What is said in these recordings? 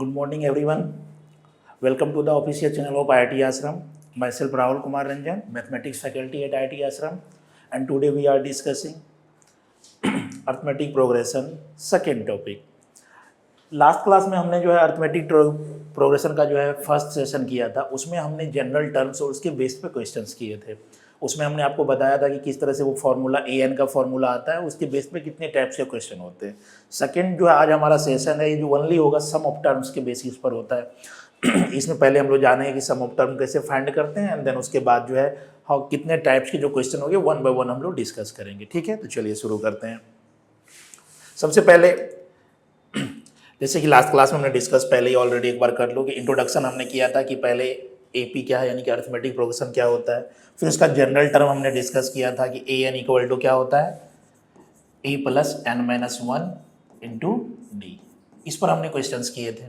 Good morning, everyone. Welcome to the official channel of IIT Ashram. Myself Rahul Kumar Ranjan, mathematics faculty at IIT Ashram, and today we are discussing arithmetic progression, second topic. Last class में हमने जो है arithmetic progression का जो है first session किया था, उसमें हमने जनरल टर्म्स और उसके बेस पे क्वेश्चंस किए थे। उसमें हमने आपको बताया था कि किस तरह से वो फार्मूला an का फार्मूला आता है, उसके बेस पे कितने टाइप्स के क्वेश्चन होते हैं। सेकंड जो है आज हमारा सेशन है, ये जो ओनली होगा सम ऑफ टर्म्स के बेसिस पर होता है। इसमें पहले हम लोग जानेंगे कि सम ऑफ टर्म कैसे फाइंड करते हैं, एंड देन उसके बाद जो है कितने टाइप्स के जो क्वेश्चन होंगे वन बाय वन हम लोग डिस्कस करेंगे। ठीक है, तो चलिए शुरू करते हैं। सबसे पहले जैसे कि लास्ट क्लास में हमने डिस्कस पहले ही ऑलरेडी एक बार कर लो कि इंट्रोडक्शन हमने किया था कि पहले एपी क्या है, यानी कि अरिथमेटिक प्रोग्रेशन क्या होता है। फिर उसका जनरल टर्म हमने डिस्कस किया था कि ए एन इक्वल टू क्या होता है, a plus N minus one into d. इस पर हमने क्वेश्चंस किए थे।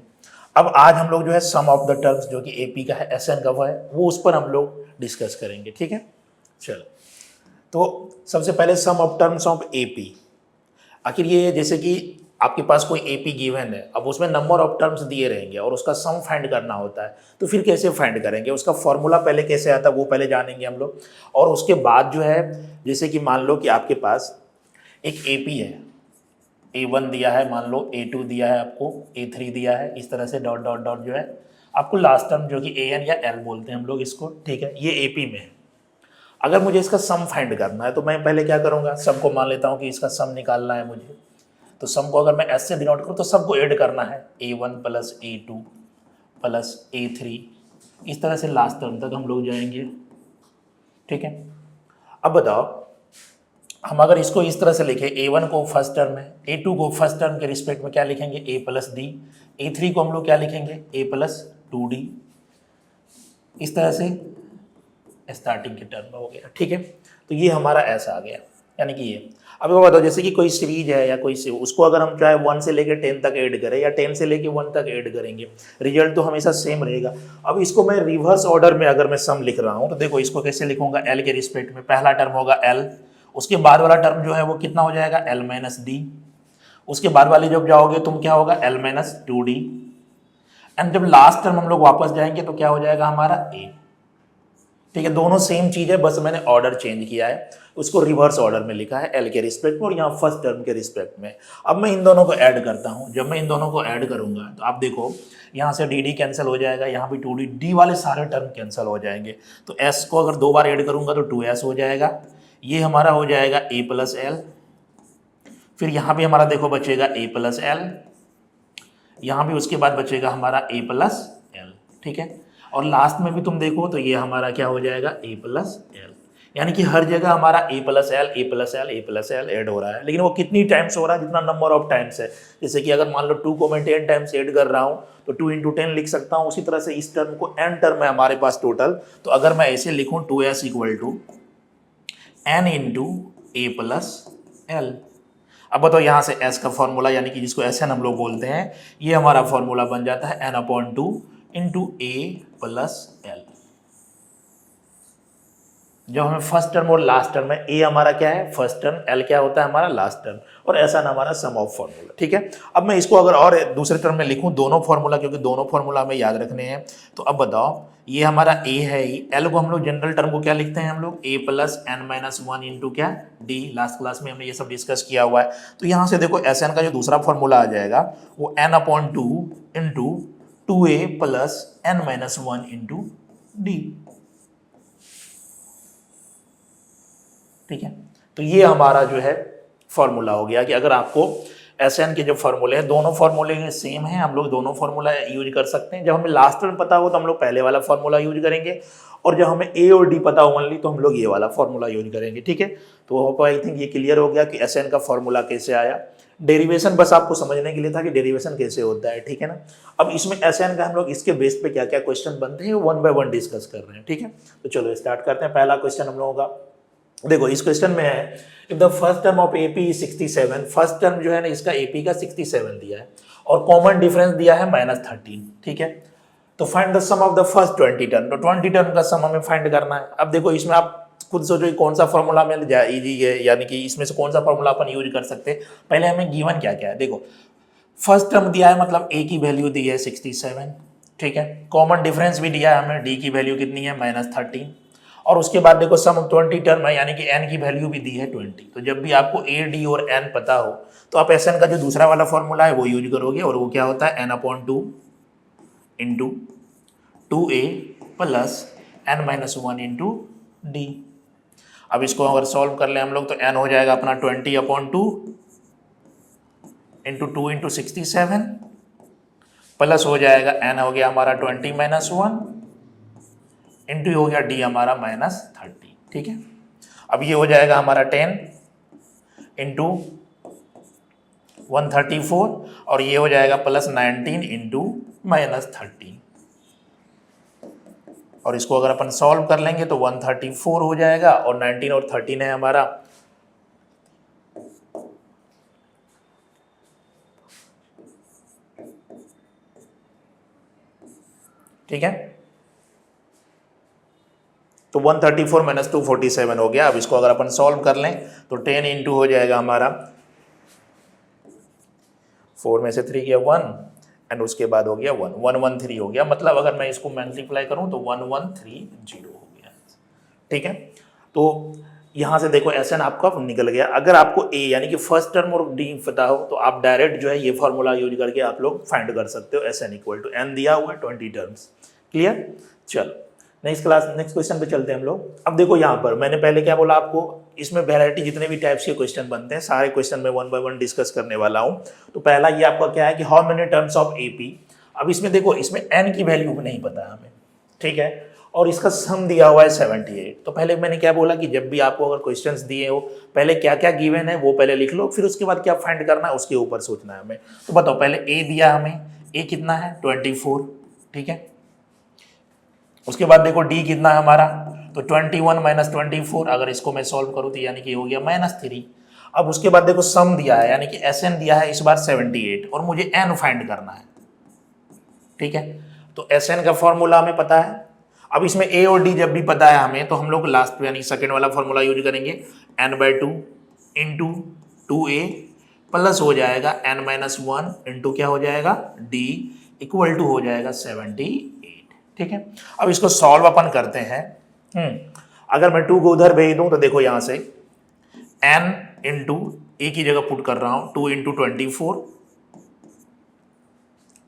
अब आज हम लोग जो है सम ऑफ द टर्म्स जो कि एपी का है, एस एन का है, वो उस पर हम लोग डिस्कस करेंगे। ठीक है, चलो तो सबसे पहले सम ऑफ टर्म्स ऑफ एपी। आखिर ये जैसे कि आपके पास कोई एपी गिवन है, अब उसमें नंबर ऑफ टर्म्स दिए रहेंगे और उसका सम फाइंड करना होता है, तो फिर कैसे फाइंड करेंगे, उसका फॉर्मूला पहले कैसे आता है वो पहले जानेंगे हम लोग। और उसके बाद जो है जैसे कि मान लो कि आपके पास एक एपी है, A1 दिया है, मान लो A2 दिया है, आपको A3 दिया है, इस तरह से डॉट डॉट डॉट जो है आपको लास्ट टर्म जो कि AN या L बोलते हैं हम लोग इसको। ठीक है, ये एपी में है। अगर मुझे इसका सम फाइंड करना है तो मैं पहले क्या करूँगा, सम को मान लेता हूँ कि इसका सम निकालना है मुझे। तो सम को अगर मैं एस से डिनोट करूँ तो सबको ऐड करना है, A1 plus A2 plus A3, इस तरह से लास्ट टर्म तक हम लोग जाएंगे। ठीक है, अब बताओ हम अगर इसको इस तरह से लिखें, A1 को फर्स्ट टर्म है, A2 को फर्स्ट टर्म के रिस्पेक्ट में क्या लिखेंगे, A प्लस डी, A3 को हम लोग क्या लिखेंगे, A प्लस 2D, इस तरह से स्टार्टिंग के टर्म में हो गया। ठीक है, तो ये हमारा ऐसा आ गया, यानी कि ये। अब वो बताओ जैसे कि कोई सीरीज है या कोई उसको अगर हम चाहे 1 से लेकर 10 तक ऐड करें या 10 से लेकर 1 तक ऐड करेंगे, रिजल्ट तो हमेशा सेम रहेगा। अब इसको मैं रिवर्स ऑर्डर में अगर मैं सम लिख रहा हूँ तो देखो इसको कैसे लिखूंगा, एल के रिस्पेक्ट में पहला टर्म होगा एल, उसके बाद वाला टर्म जो है वो कितना हो जाएगा, एल माइनस डी, उसके बाद वाली जब जाओगे तुम क्या होगा, एल माइनस 2D, एंड जब लास्ट टर्म हम लोग वापस जाएंगे तो क्या हो जाएगा हमारा ए। ठीक है, दोनों सेम चीज है, बस मैंने ऑर्डर चेंज किया है, उसको रिवर्स ऑर्डर में लिखा है, एल के रिस्पेक्ट में और यहाँ फर्स्ट टर्म के रिस्पेक्ट में। अब मैं इन दोनों को ऐड करता हूँ। जब मैं इन दोनों को ऐड करूंगा तो आप देखो यहाँ से डी डी कैंसिल हो जाएगा, यहाँ भी 2D, डी वाले सारे टर्म कैंसिल हो जाएंगे। तो एस को अगर 2 बार ऐड करूंगा तो 2S हो जाएगा, ये हमारा हो जाएगा ए प्लस एल। फिर यहाँ भी हमारा देखो बचेगा ए प्लस एल, यहाँ भी उसके बाद बचेगा हमारा ए प्लस एल। ठीक है, और लास्ट में भी तुम देखो तो ये हमारा क्या हो जाएगा, ए प्लस एल, यानी कि हर जगह हमारा a plus l a plus l a plus l add हो रहा है। लेकिन वो कितनी टाइम्स हो रहा है, जितना नंबर ऑफ टाइम्स है। जैसे कि अगर मान लो 2 को मैं 10 टाइम्स ऐड कर रहा हूँ तो 2 इंटू 10 लिख सकता हूँ। उसी तरह से इस टर्म को n टर्म है हमारे पास टोटल, तो अगर मैं ऐसे लिखूँ 2s equal to n into a plus L. अब बताओ यहाँ से s का फॉर्मूला, यानी कि जिसको Sn हम लोग बोलते हैं, ये हमारा फॉर्मूला बन जाता है n/2 into a plus L. जब हमें फर्स्ट टर्म और लास्ट टर्म है, ए हमारा क्या है फर्स्ट टर्म, एल क्या होता है हमारा लास्ट टर्म, और ऐसा ना हमारा सम ऑफ फॉर्मूला। ठीक है, अब मैं इसको अगर और दूसरे टर्म में लिखूं दोनों फॉर्मूला, क्योंकि दोनों फॉर्मूला हमें याद रखने हैं। तो अब बताओ ये हमारा ए है, एल को हम लोग जनरल टर्म को क्या लिखते हैं हम लोग, ए प्लस एन माइनस 1 इंटू क्या डी। लास्ट क्लास में हमने ये सब डिस्कस किया हुआ है। तो यहाँ से देखो एस एन का जो दूसरा फॉर्मूला आ जाएगा वो n/2 into 2a plus N minus 1 into D. ठीक है, तो ये हमारा जो है फॉर्मूला हो गया कि अगर आपको एस एन के जो फॉर्मूले हैं, दोनों फॉर्मूले सेम हैं, हम लोग दोनों फॉर्मूला यूज कर सकते हैं। जब हमें लास्ट टर्म पता हो तो हम लोग पहले वाला फॉर्मूला यूज करेंगे, और जब हमें ए और डी पता हो ओनली तो हम लोग ये वाला फॉर्मूला यूज करेंगे। ठीक है, तो आई थिंक ये क्लियर हो गया कि एस एन का फॉर्मूला कैसे आया। डेरिवेशन बस आपको समझने के लिए था कि डेरिवेशन कैसे होता है। ठीक है ना, अब इसमें एस एन का हम लोग इसके बेस पे क्या क्या क्वेश्चन बनते हैं वन बाय वन डिस्कस कर रहे हैं। ठीक है, तो चलो स्टार्ट करते हैं। पहला क्वेश्चन हम लोगों का देखो, इस क्वेश्चन में है if the first term of AP is 67, first term जो है ना इसका एपी का 67 दिया है और कॉमन डिफरेंस दिया है -13। ठीक है, तो find the sum of the first 20 term, तो 20 टर्म का सम हमें फाइंड करना है। अब देखो इसमें आप खुद सोचो कौन सा फॉर्मूला मिल जाए इजी है, यानी कि इसमें से कौन सा फॉर्मूला अपन यूज कर सकते हैं। पहले हमें गिवन क्या क्या है देखो, फर्स्ट टर्म दिया है मतलब a की वैल्यू दी है 67, ठीक है। कॉमन डिफरेंस भी दिया है हमें, d की वैल्यू कितनी है -13, और उसके बाद देखो सम ऑफ 20 टर्म है यानी कि n की वैल्यू भी दी है 20। तो जब भी आपको a, d और n पता हो तो आप Sn का जो दूसरा वाला फॉर्मूला है वो यूज करोगे, और वो क्या होता है n/2 into 2a plus n-1 into D. अब इसको अगर सॉल्व कर ले हम लोग तो n हो जाएगा अपना 20/2 इंटू 2 इंटू 67 प्लस हो जाएगा n हो गया हमारा 20-1 इंटू हो गया d हमारा -30, ठीक है। अब ये हो जाएगा हमारा 10 इंटू 134 और ये हो जाएगा प्लस 19 इंटू -13, और इसको अगर अपन सॉल्व कर लेंगे तो 134 हो जाएगा, और 19 और 13 है हमारा, ठीक है। तो 134 माइनस 247 हो गया। अब इसको अगर अपन सॉल्व कर लें तो 10 इंटू हो जाएगा हमारा 4 में से 3 गया 1 एंड उसके बाद हो गया 113 हो गया, मतलब अगर मैं इसको मल्टीप्लाई करूं तो 1130 हो गया, ठीक है। तो यहाँ से देखो Sn आपका निकल गया। अगर आपको a यानी कि फर्स्ट टर्म और d पता हो तो आप डायरेक्ट जो है ये फॉर्मूला यूज करके आप लोग फाइंड कर सकते हो। Sn = n दिया हुआ है 20 टर्म्स, क्लियर। चलो नेक्स्ट क्वेश्चन पे चलते हैं हम लोग। अब देखो यहाँ पर मैंने पहले क्या बोला आपको, इसमें वैरायटी जितने भी टाइप्स के क्वेश्चन बनते हैं सारे क्वेश्चन में 1 बाय 1 डिस्कस करने वाला हूँ। तो पहला ये आपका क्या है कि how many terms of AP। अब इसमें देखो इसमें n की वैल्यू नहीं पता है हमें, ठीक है, और इसका सम दिया हुआ है 78। तो पहले मैंने क्या बोला कि जब भी आपको अगर क्वेश्चंस दिए हो पहले क्या क्या गिवन है वो पहले लिख लो, फिर उसके बाद क्या फाइंड करना है उसके ऊपर सोचना है हमें। तो बताओ पहले a दिया हमें, a कितना है 24, ठीक है। उसके बाद देखो d कितना है हमारा, तो 21 माइनस 24, अगर इसको मैं सॉल्व करूँ तो यानी कि हो गया -3। अब उसके बाद देखो सम दिया है यानी कि Sn दिया है इस बार 78 और मुझे n फाइंड करना है, ठीक है। तो Sn का फॉर्मूला हमें पता है। अब इसमें a और d जब भी पता है हमें तो हम लोग लास्ट यानी सेकंड वाला फॉर्मूला यूज करेंगे, n/2 इंटू 2a प्लस हो जाएगा n-1 इंटू क्या हो जाएगा d इक्वल टू हो जाएगा 78, ठीक है। अब इसको सॉल्व अपन करते हैं। अगर मैं 2 को उधर भेज दूं तो देखो यहां से n इंटू a की जगह पुट कर रहा हूं 2 into 24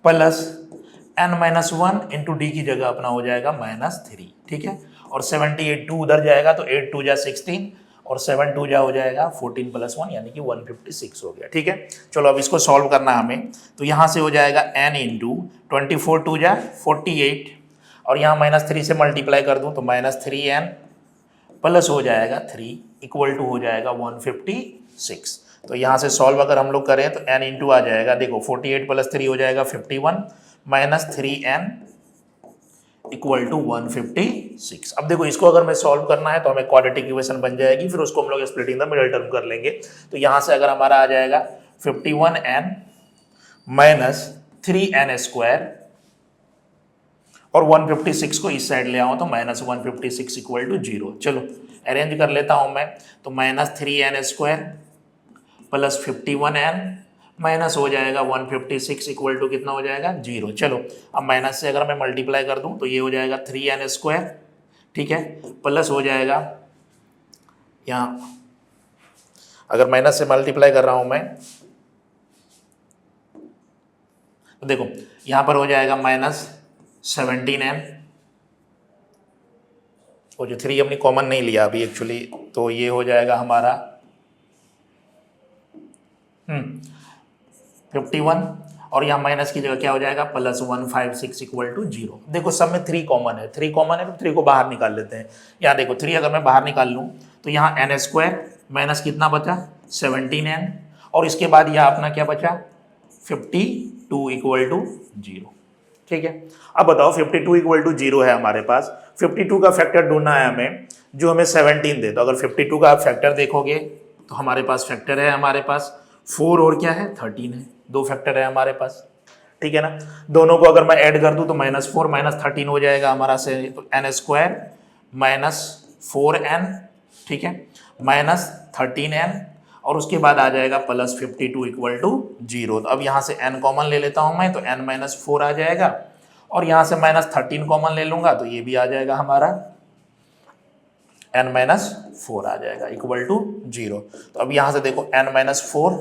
plus n-1 into D की जगह अपना हो जाएगा -3, ठीक है। और 78 2 उधर जाएगा तो 8 2 जा 16 और 7 2 जा हो जाएगा 14 प्लस 1 यानी कि 156 हो गया, ठीक है। चलो अब इसको सॉल्व करना हमें, तो यहाँ से हो जाएगा n इंटू 24 2 जा 48 और यहाँ -3 से मल्टीप्लाई कर दूँ तो -3n प्लस हो जाएगा 3 इक्वल टू हो जाएगा 156। तो यहाँ से सॉल्व अगर हम लोग करें तो n इंटू आ जाएगा, देखो 48 प्लस 3 हो जाएगा 51 माइनस 3n इक्वल टू 156। अब देखो इसको अगर मैं सॉल्व करना है तो हमें क्वाड्रेटिक इक्वेशन बन जाएगी, फिर उसको हम लोग स्प्लिटिंग द मिडिल टर्म कर लेंगे। तो यहाँ से अगर हमारा आ जाएगा 51n माइनस 3n स्क्वायर और 156 को इस साइड ले आऊँ तो -156 इक्वल टू 0। चलो अरेंज कर लेता हूँ मैं, तो -3n square plus 51n minus हो जाएगा 156 इक्वल टू कितना हो जाएगा 0। चलो अब माइनस से अगर मैं मल्टीप्लाई कर दूं तो ये हो जाएगा 3n स्क्वायर, ठीक है, प्लस हो जाएगा यहाँ अगर माइनस से मल्टीप्लाई कर रहा हूं मैं तो देखो यहाँ पर हो जाएगा -17n, और जो 3 अपनी कॉमन नहीं लिया अभी एक्चुअली, तो ये हो जाएगा हमारा 51 और यहाँ माइनस की जगह क्या हो जाएगा +156 इक्वल टू 0। देखो सब में 3 कॉमन है, 3 कॉमन है तो 3 को बाहर निकाल लेते हैं। यहाँ देखो 3 अगर मैं बाहर निकाल लूँ तो यहाँ n स्क्वायर माइनस कितना बचा 17n और इसके बाद यह अपना क्या बचा 52 इक्वल टू 0, ठीक है। अब बताओ 52 इक्वल टू 0 है हमारे पास, 52 का फैक्टर ढूंढना है हमें जो हमें 17 दे। तो अगर 52 का आप फैक्टर देखोगे तो हमारे पास फैक्टर है, हमारे पास 4 और क्या है 13 है, 2 फैक्टर है हमारे पास, ठीक है ना। दोनों को अगर मैं ऐड कर दूं तो -4 -13 हो जाएगा हमारा से, तो n स्क्वायर -4n, ठीक है, -13n और उसके बाद आ जाएगा +52 इक्वल टू 0। तो अब यहाँ से n कॉमन ले लेता हूँ मैं, तो n-4 आ जाएगा, और यहाँ से -13 कॉमन ले लूँगा तो ये भी आ जाएगा हमारा n-4 आ जाएगा इक्वल टू 0। तो अब यहाँ से देखो n-4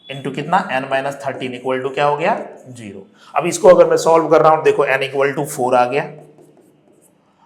इंटू कितना n-13 इक्वल टू क्या हो गया 0। अब इसको अगर मैं सॉल्व कर रहा हूँ, देखो n इक्वल टू 4 आ गया,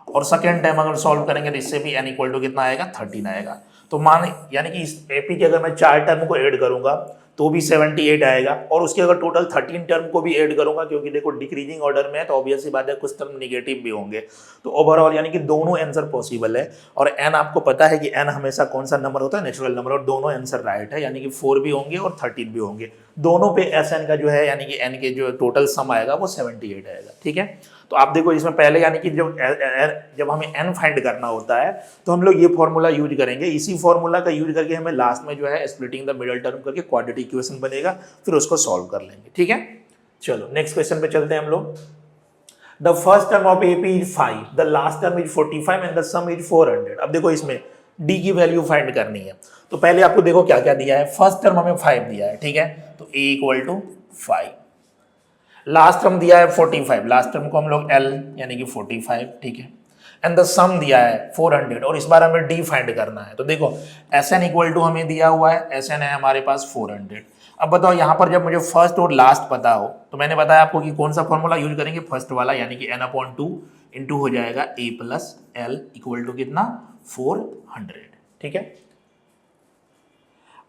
और सेकेंड टाइम अगर सॉल्व करेंगे तो इससे भी n इक्वल टू कितना आएगा 13 आएगा। तो मान यानी कि इस एपी के अगर मैं 4 टर्म को ऐड करूंगा तो भी 78 आएगा, और उसके अगर टोटल 13 टर्म को भी ऐड करूंगा, क्योंकि देखो डिक्रीजिंग ऑर्डर में है तो ऑब्वियसली बात है कुछ टर्म निगेटिव भी होंगे, तो ओवरऑल यानी कि दोनों आंसर पॉसिबल है। और n आपको पता है कि n हमेशा कौन सा नंबर होता है, नेचुरल नंबर, और दोनों आंसर राइट है, यानी कि 4 भी होंगे और 13 भी होंगे, दोनों पे Sn का जो है यानी कि n के जो टोटल सम आएगा वो 78 आएगा। ठीक है, तो आप देखो इसमें पहले यानी कि जब हमें n फाइंड करना होता है तो हम लोग ये फॉर्मूला यूज करेंगे, इसी फॉर्मूला का यूज करके हमें लास्ट में जो है स्प्लिटिंग द मिडल टर्म करके क्वाड्रेटिक इक्वेशन बनेगा, फिर उसको सॉल्व कर लेंगे। ठीक है, चलो नेक्स्ट क्वेश्चन पे चलते हैं हम लोग। The first term of AP is 5, the last term is 45 and the some is 400। अब देखो इसमें d की वैल्यू फाइंड करनी है, तो पहले आपको देखो क्या क्या दिया है। फर्स्ट टर्म हमें 5 दिया है, ठीक है, तो a equal to 5। Last term दिया है 45, लास्ट टर्म को हम लोग L यानी कि 45, ठीक है, एंड द सम दिया है 400, और इस बार हमें d फाइंड करना है। तो देखो Sn इक्वल टू हमें दिया हुआ है, Sn है हमारे पास 400। अब बताओ यहाँ पर जब मुझे फर्स्ट और लास्ट पता हो तो मैंने बताया आपको कि कौन सा फॉर्मूला यूज करेंगे, फर्स्ट वाला, यानी कि n/2 इंटू हो जाएगा a plus L equal to कितना 400। ठीक है,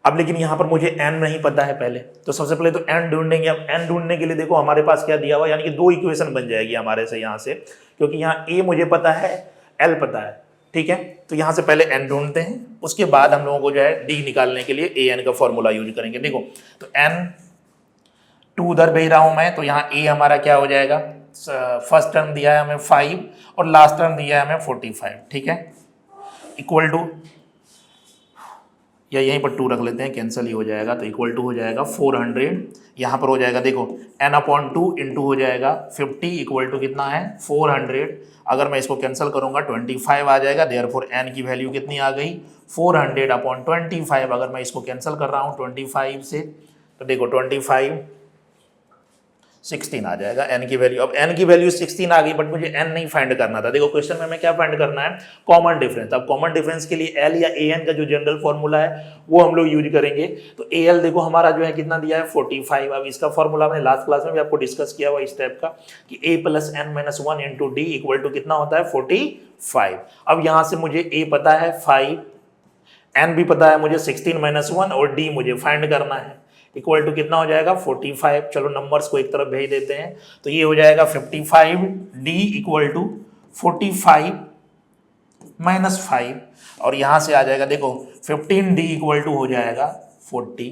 अब लेकिन यहाँ पर मुझे n नहीं पता है पहले, तो सबसे पहले तो n ढूंढेंगे। अब n ढूंढने के लिए देखो हमारे पास क्या दिया हुआ, यानी कि दो इक्वेशन बन जाएगी हमारे से यहाँ से, क्योंकि यहाँ a मुझे पता है, l पता है। ठीक है, तो यहाँ से पहले n ढूंढते हैं, उसके बाद हम लोगों को जो है d निकालने के लिए an का फॉर्मूला यूज करेंगे। देखो तो n 2 उधर भेज रहा हूँ मैं, तो यहाँ a हमारा क्या हो जाएगा, फर्स्ट टर्म दिया है हमें 5 और लास्ट टर्म दिया है हमें 45। ठीक है, इक्वल टू, या यहीं पर 2 रख लेते हैं, कैंसिल ही हो जाएगा, तो इक्वल टू हो जाएगा 400। यहाँ पर हो जाएगा देखो n/2 इंटू हो जाएगा 50 इक्वल टू कितना है 400। अगर मैं इसको कैंसिल करूँगा 25 आ जाएगा, देयरफॉर n की वैल्यू कितनी आ गई 400/25। अगर मैं इसको कैंसिल कर रहा हूँ 25 से, तो देखो 25 16 आ जाएगा n की वैल्यू। अब n की वैल्यू 16 आ गई, बट मुझे n नहीं फाइंड करना था। देखो क्वेश्चन में हमें क्या फाइंड करना है, कॉमन डिफरेंस। अब कॉमन डिफरेंस के लिए l या an का जो जनरल फॉर्मूला है वो हम लोग यूज करेंगे। तो al देखो हमारा जो है कितना दिया है 45। अब इसका फॉर्मूला मैंने लास्ट क्लास में भी आपको डिस्कस किया हुआ इस टाइप का कि a plus n-1 into D equal to कितना होता है 45। अब यहाँ से मुझे a पता है 5, n भी पता है मुझे 16-1, और d मुझे फाइंड करना है, इक्वल टू कितना हो जाएगा 45। चलो नंबर्स को एक तरफ भेज देते हैं, तो ये हो जाएगा 55 d इक्वल टू 45 माइनस 5, और यहाँ से आ जाएगा देखो 15 d इक्वल टू हो जाएगा 40।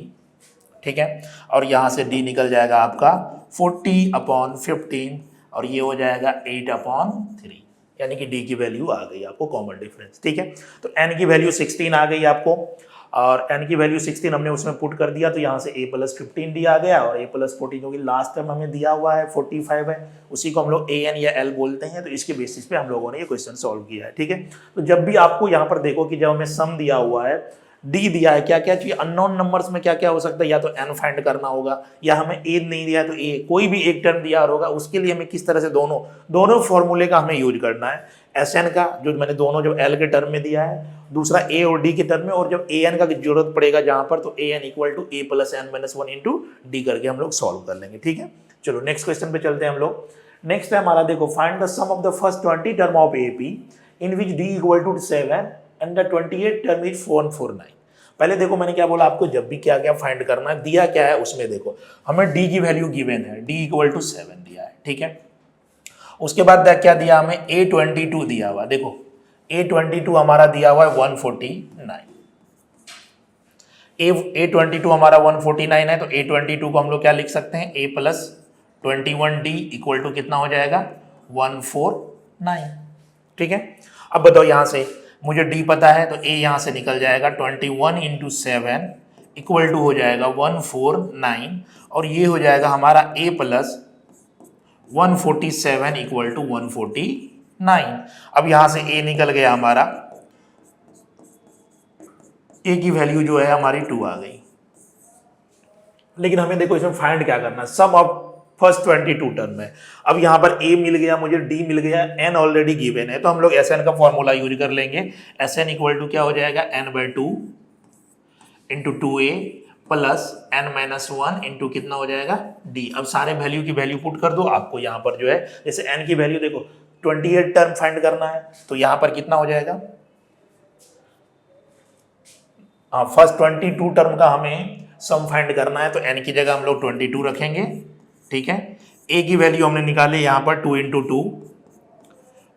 ठीक है, और यहाँ से d निकल जाएगा आपका 40/15, और ये हो जाएगा 8/3, यानी कि d की वैल्यू आ गई आपको कॉमन डिफरेंस। ठीक है, तो n की वैल्यू 16 आ गई आपको, और n की वैल्यू 16 हमने उसमें पुट कर दिया, तो यहाँ से a प्लस 15 d आ गया, और a प्लस 40 जो कि लास्ट टर्म हमें दिया हुआ है 45 है, उसी को हम लोग an या l बोलते हैं। तो इसके बेसिस पे हम लोगों ने ये क्वेश्चन सॉल्व किया है। ठीक है, तो जब भी आपको यहाँ पर देखो कि जब हमें सम दिया हुआ है, d दिया है, क्या क्या चाहिए, अननोन नंबर्स में क्या क्या हो सकता है, या तो n फाइंड करना होगा, या हमें a नहीं दिया है तो a, कोई भी एक टर्म दिया होगा, उसके लिए हमें किस तरह से दोनों फॉर्मूले का हमें यूज करना है। Sn का जो मैंने दोनों जब l के टर्म में दिया है, दूसरा a और d के टर्म में, और जब an का जरूरत पड़ेगा जहां पर, तो an equal to a plus n-1 into D करके हम लोग सॉल्व कर लेंगे। ठीक है, चलो नेक्स्ट क्वेश्चन पे चलते हैं हम लोग। नेक्स्ट है हमारा देखो, find the sum of the first 20 term of AP in which d equal to 7 and the 28 term is 449। पहले देखो मैंने क्या बोला आपको, जब भी क्या क्या फाइंड करना है, दिया क्या है उसमें देखो हमें d की वैल्यू गिवन है, d इक्वल टू 7 दिया है। ठीक है, उसके बाद क्या दिया हमें, A22 दिया हुआ, देखो A22 हमारा दिया हुआ है 149, A22 हमारा 149 है, तो A22 को हम लोग क्या लिख सकते हैं, A plus 21D equal to कितना हो जाएगा 149। ठीक है, अब बताओ यहाँ से मुझे D पता है, तो A यहाँ से निकल जाएगा 21 इंटू 7 इक्वल टू हो जाएगा 149, और ये हो जाएगा हमारा A प्लस 147 इक्वल टू 149। अब यहां से a निकल गया हमारा ए की वैल्यू जो है हमारी 2 आ गई। लेकिन हमें देखो इसमें फाइंड क्या करना है, सम ऑफ फर्स्ट 22 टर्म है। अब यहाँ पर ए मिल गया मुझे, डी मिल गया, एन ऑलरेडी गिवन है, तो हम लोग एस एन का फॉर्मूला यूज कर लेंगे। एस एन इक्वल टू क्या हो जाएगा, n/2 into 2a plus n-1 into कितना हो जाएगा d। अब सारे वैल्यू की वैल्यू पुट कर दो। आपको यहाँ पर जो है जैसे n की वैल्यू देखो 28 टर्म फाइंड करना है, तो यहाँ पर कितना हो जाएगा, हाँ फर्स्ट 22 टर्म का हमें सम फाइंड करना है, तो n की जगह हम लोग 22 रखेंगे, ठीक है। a की वैल्यू हमने निकाली यहाँ पर 2 इंटू 2